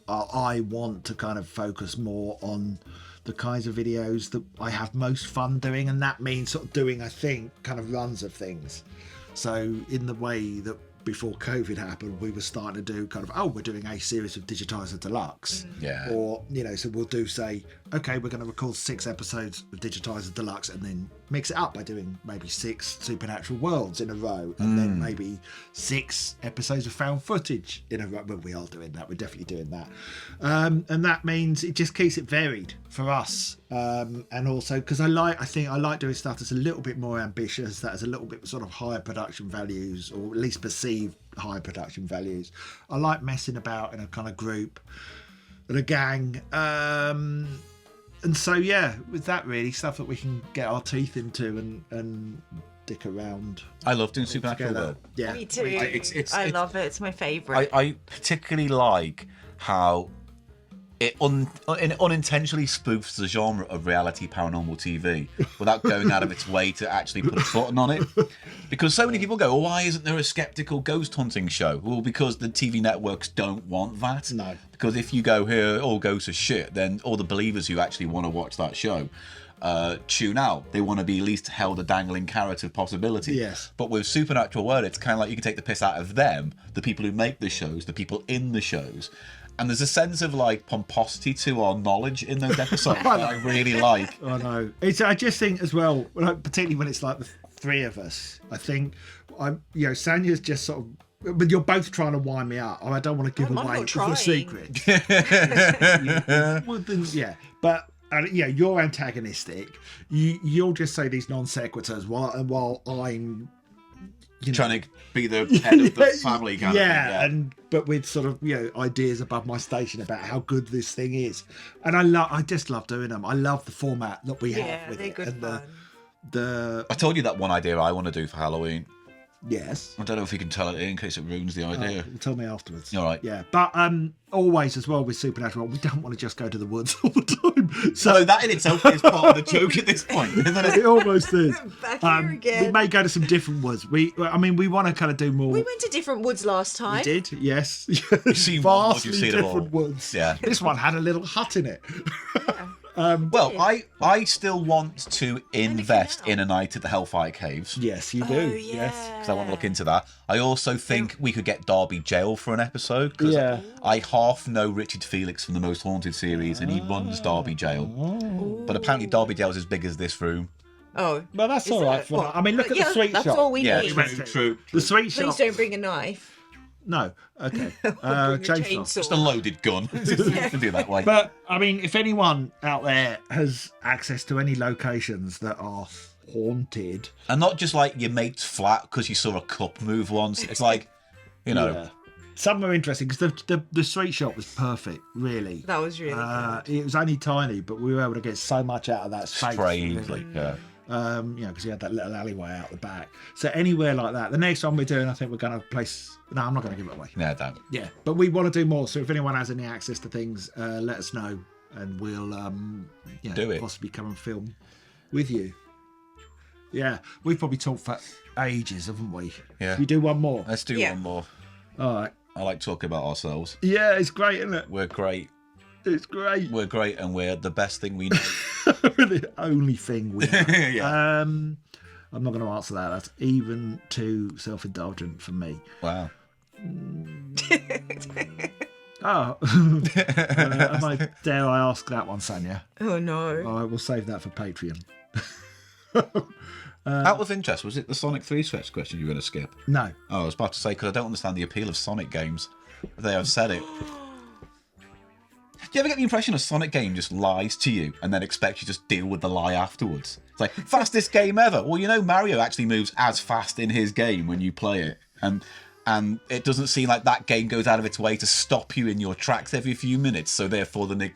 I want to kind of focus more on the kinds of videos that I have most fun doing. And that means sort of doing, I think, kind of runs of things. So in the way that before COVID happened, we were starting to do kind of, we're doing a series of Digitiser Deluxe. Yeah. Or, so we'll do, say, okay, we're going to record 6 episodes of Digitiser Deluxe and then mix it up by doing maybe 6 Supernatural Worlds in a row, and then maybe 6 episodes of found footage in a row. Well, we are doing that. We're definitely doing that. And that means it just keeps it varied for us. And also, because I like doing stuff that's a little bit more ambitious, that has a little bit sort of higher production values, or at least perceived higher production values. I like messing about in a kind of group and a gang. And so, with that, really, stuff that we can get our teeth into and dick around. I love doing Supernatural World. Yeah, Me too. I love it. It's my favourite. I particularly like how it unintentionally spoofs the genre of reality paranormal TV without going out of its way to actually put a button on it. Because so many people go, why isn't there a skeptical ghost hunting show? Well, because the TV networks don't want that. No. Because if you go, here, all ghosts are shit, then all the believers who actually want to watch that show tune out. They want to be at least held a dangling carrot of possibility. Yes. But with Supernatural World, it's kind of like you can take the piss out of them, the people who make the shows, the people in the shows. And there's a sense of like pomposity to our knowledge in those episodes that I really like. I know. I just think as well, particularly when it's like the 3 of us. I think Sanya's just sort of but you're both trying to wind me up. I don't want to give I'm away not the trying. secret. Well, then, yeah, but you're antagonistic. You'll just say these non sequiturs while I'm Trying to be the head of the family kind of thing. but with sort of ideas above my station about how good this thing is, and I just love doing them. I love the format that we have with they're it, good and fun. I told you that one idea I want to do for Halloween. Yes. I don't know if you can tell it in case it ruins the idea. Tell me afterwards. All right. Yeah, but always as well with Supernatural, we don't want to just go to the woods all the time. So that in itself is part of the joke at this point, isn't it? It almost is. Back here again. We may go to some different woods. We want to kind of do more. We went to different woods last time. We did, yes. You've seen one wood, Vastly you've seen them all. different woods. Yeah. This one had a little hut in it. Well, I still want to invest in a night at the Hellfire Caves. Yes, you do. Oh, Yes. Because I want to look into that. I also think we could get Darby Jail for an episode. Because Yeah. I half know Richard Felix from the Most Haunted series, and he runs Darby Jail. But apparently Darby Jail's as big as this room. Oh. Well, that's Is all right. it? For I mean, look at the sweet that's shop. all we need. True. The sweet Please shop. don't bring a knife. No. Okay. Bring a Chainsaw. Just a loaded gun. To do that way. But I mean, if anyone out there has access to any locations that are haunted, And not just like your mate's flat because you saw a cup move once. It's like, yeah. Some are interesting because the sweet shop was perfect. Really. That was really good. It was only tiny, but we were able to get so much out of that space. strangely. Yeah. Because you had that little alleyway out the back. So anywhere like that. The next one we're doing, I think we're going to place. No, I'm not going to give it away. No, don't. Yeah, but we want to do more. So if anyone has any access to things, let us know, and we'll Do it. possibly come and film with you. Yeah, we've probably talked for ages, haven't we? Yeah. We do one more. Let's do Yeah. one more. All right. I like talking about ourselves. Yeah, it's great, isn't it? We're great. It's great. We're great, and we're the best thing we know. The only thing we know. Yeah. I'm not going to answer that. That's even too self-indulgent for me. Wow. Oh, dare I ask that one, Sanya? Oh no. All right, we'll save that for Patreon. Out of interest, was it the Sonic 3 stretch question you were going to skip? No. Oh, I was about to say, because I don't understand the appeal of Sonic games. They have said it. Do you ever get the impression a Sonic game just lies to you and then expects you to just deal with the lie afterwards? It's like, fastest game ever. Well, you know Mario actually moves as fast in his game when you play it. And it doesn't seem like that game goes out of its way to stop you in your tracks every few minutes, so therefore the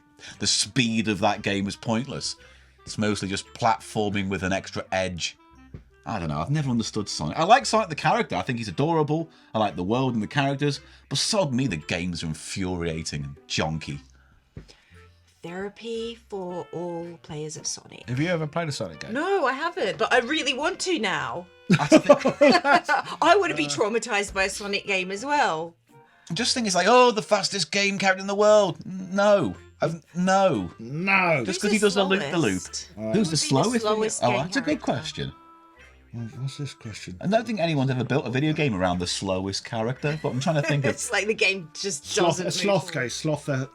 speed of that game is pointless. It's mostly just platforming with an extra edge. I don't know, I've never understood Sonic. I like Sonic the character, I think he's adorable, I like the world and the characters, but sod me, the games are infuriating and jonky. Therapy for all players of Sonic. Have you ever played a Sonic game? No, I haven't, but I really want to now. I want to be traumatized by a Sonic game as well. Just think it's like, oh, the fastest game character in the world. No. No. No. Just because he does the loop-the-loop. Who's the slowest? slowest Oh, game that's a good character? question. What's this question? I don't think anyone's ever built a video game around the slowest character, but I'm trying to think of... It's like the game just Sloth, doesn't a sloth move game.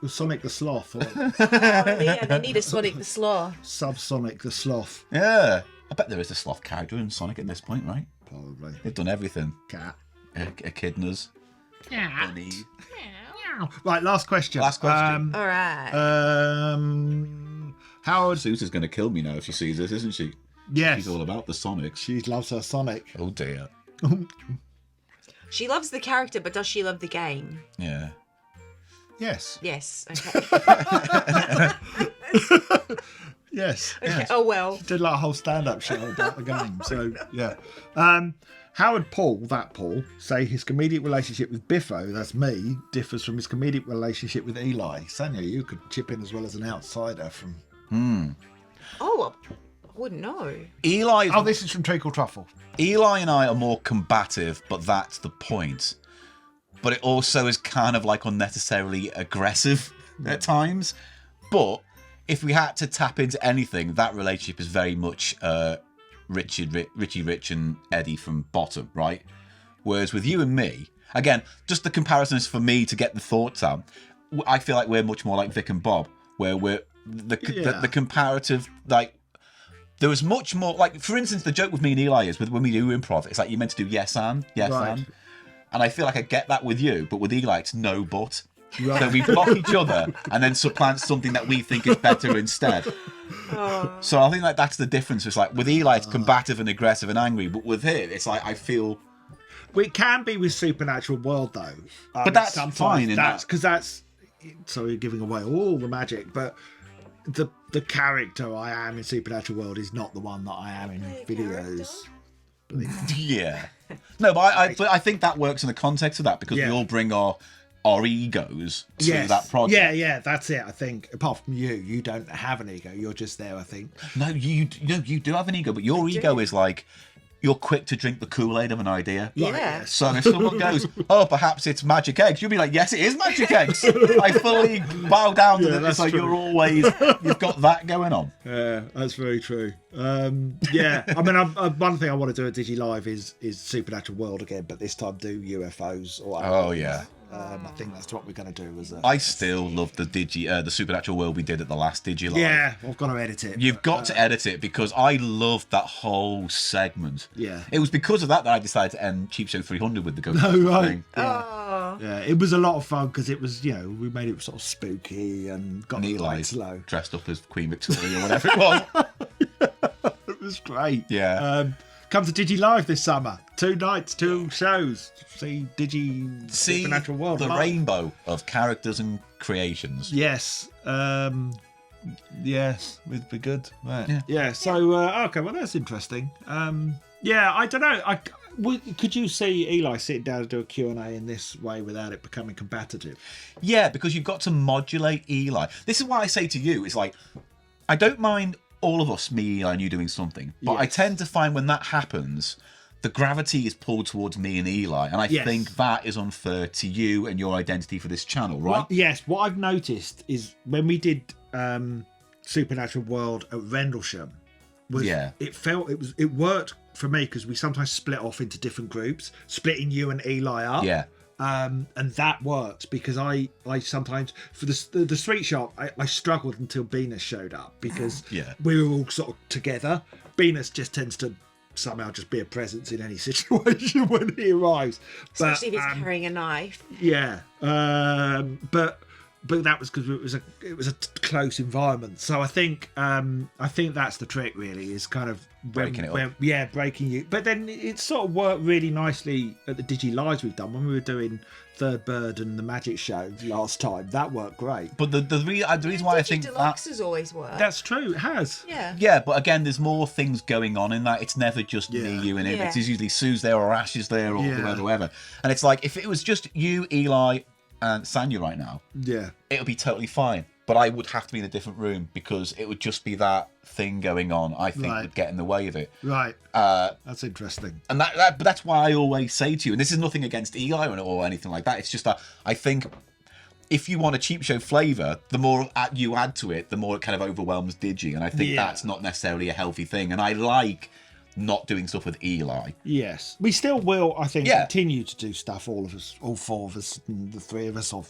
Sonic the Sloth. Or forward. Oh, yeah, they need a Sonic the Sloth. Sub-Sonic the Sloth. Yeah. I bet there is a sloth character in Sonic at this point, right? Probably. They've done everything. Cat. Echidnas. Yeah. Bunny. Right, last question. Last question. All right. Howard. Suze is going to kill me now if she sees this, isn't she? Yes. She's all about the Sonics. She loves her Sonic. Oh, dear. She loves the character, but does she love the game? Yeah. Yes. Yes. Okay. Yes. Okay. Oh well. Did like a whole stand-up show about the game. So yeah. Howard Paul say his comedic relationship with Biffo, that's me, differs from his comedic relationship with Eli. Sanya, you could chip in as well as an outsider from. Oh, I wouldn't know. Eli. Oh, this is from Treacle Truffle. Eli and I are more combative, but that's the point. But it also is kind of like unnecessarily aggressive at times. But if we had to tap into anything, that relationship is very much Richie Rich and Eddie from Bottom, right? Whereas with you and me, again, just the comparison is for me to get the thoughts out. I feel like we're much more like Vic and Bob, where we're the comparative, like, there was much more, like, for instance, the joke with me and Eli is when we do improv, it's like you're meant to do yes and, And I feel like I get that with you, but with Eli, it's no but. Right. So we block each other and then supplant something that we think is better instead. So I think like that's the difference. It's like with Eli, it's combative and aggressive and angry, but with him, it's like I feel. Well, it can be with Supernatural World though, But that's sometimes fine in That's that. because that's sorry, giving away all the magic, but the character I am in Supernatural World is not the one that I am in videos. Yeah. No, but I think that works in the context of that because we Yeah. all bring our egos to that project. Yeah, that's it. I think apart from you don't have an ego. You're just there. I think. No, you do have an ego, but your ego is like you're quick to drink the Kool-Aid of an idea. Yeah. Yes. So if someone goes, "Oh, perhaps it's magic eggs," you'll be like, "Yes, it is magic eggs." I fully bow down to Yeah, it. that's So true. you've got that going on. Yeah, that's very true. Yeah, I mean, one thing I want to do at Digi Live is Supernatural World again, but this time do UFOs or. Oh yeah. I think that's what we're going to do. I still love the Supernatural World we did at the last Digi Live. Yeah, I've got to edit it. You've got to edit it because I loved that whole segment. Yeah. It was because of that I decided to end Cheapshow 300 with the ghost Oh, right. thing. Oh. Yeah, it was a lot of fun because it was, we made it sort of spooky and got And the Eli lights low. dressed up as Queen Victoria or whatever it was. It was great. Yeah. Come to Digi Live this summer. 2 nights, 2 shows. See Digi See Supernatural World. the live. rainbow of characters and creations. Yes. Yes, it'd be good. Right. Yeah. So, okay, well, that's interesting. Yeah, I don't know. Could you see Eli sitting down and do a Q&A in this way without it becoming combative? Yeah, because you've got to modulate Eli. This is why I say to you, it's like, I don't mind all of us, me, Eli, and you doing something, but I Yes. tend to find when that happens, the gravity is pulled towards me and Eli, and I Yes. think that is unfair to you and your identity for this channel, right? Well, yes, what I've noticed is when we did Supernatural World at Rendlesham, it worked for me because we sometimes split off into different groups, splitting you and Eli up. Yeah. And that worked because I sometimes for the street shop I struggled until Venus showed up because Yeah. we were all sort of together. Venus just tends to somehow just be a presence in any situation when he arrives. Especially if he's carrying a knife. Yeah, but that was because it was a close environment. So I think that's the trick really is kind of Breaking it up. breaking you. But then it sort of worked really nicely at the Digi Lives we've done when we were doing Third Bird and the Magic Show last time. That worked great. But the reason why I think Deluxe that... has always worked. That's true. It has. Yeah. Yeah, but again, there's more things going on in that. It's never just me, Yeah. you, and him. Yeah. It's usually Sue's there or Ash is there or Yeah. whoever. And it's like, if it was just you, Eli, and Sanya right now, Yeah. it would be totally fine. But I would have to be in a different room because it would just be that thing going on, I think, Right. would get in the way of it. Right. That's interesting. And but that's why I always say to you, and this is nothing against Eli or anything like that, it's just that I think if you want a cheap show flavour, the more you add to it, the more it kind of overwhelms Digi. And I think Yeah. that's not necessarily a healthy thing. And I like not doing stuff with Eli. Yes, we still will. I think Yeah. continue to do stuff. All of us, all 4 of us, and the 3 of us, or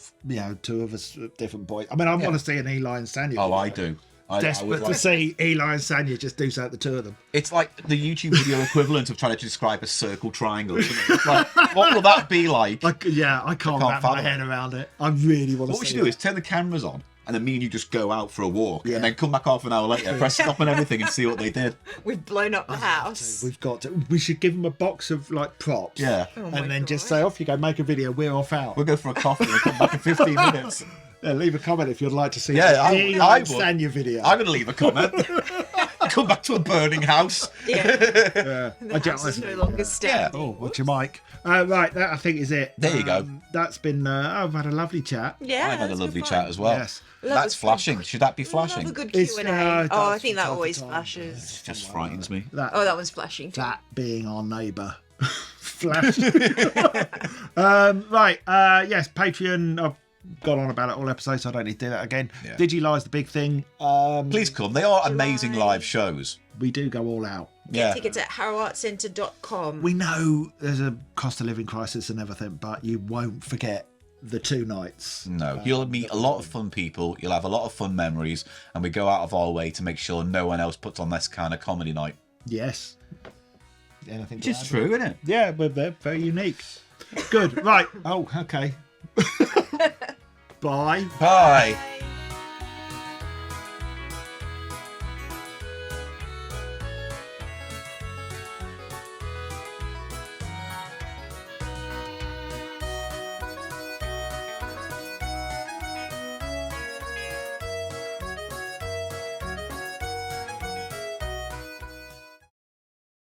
2 of us at different points. I mean, I want to see an Eli and Sanya. Oh, video. I do. I Desperate would to like... see Eli and Sanya just do something, the 2 of them. It's like the YouTube video equivalent of trying to describe a circle triangle. Isn't it? It's like, what will that be like? I can't wrap my fathom head it. around it. I really want to. What we should do is turn the cameras on, and then me and you just go out for a walk, and then come back half an hour later, press stop and everything, and see what they did. We've blown up the house. We've got to. We should give them a box of like props. Yeah. and then just say, off you go, make a video. We're off out. We'll go for a coffee and come back in 15 minutes. Yeah, leave a comment if you'd like to see. Yeah, the I Eli and would. Sanya video. I'm going to leave a comment. Come back to a burning house. Yeah. I The house is no longer standing. Oh, what's your mic? Right, that I think is it. There you go. That's been. I've had a lovely chat. Yeah. I've had a that's lovely good chat fun. as well. Yes. That That's was flashing. fun. Should that be Love flashing? a good It's, Q&A. it Oh, I does think that from time always to time. flashes. It just frightens me. That Oh, that one's flashing too. that being our neighbour. Flash. Right. Yes, Patreon. I've gone on about it all episodes, so I don't need to do that again. Yeah. Digilive's the big thing. Please come. They are amazing live shows. We do go all out. Yeah. Tickets at harrowartcentre.com. We know there's a cost of living crisis and everything, but you won't forget the 2 nights. No, you'll meet a lot of fun people. You'll have a lot of fun memories, and we go out of our way to make sure no one else puts on this kind of comedy night. Yes. Anything Which to is add? true, isn't it? Yeah, we're very unique. Good. Right. Oh, okay. Bye. Bye.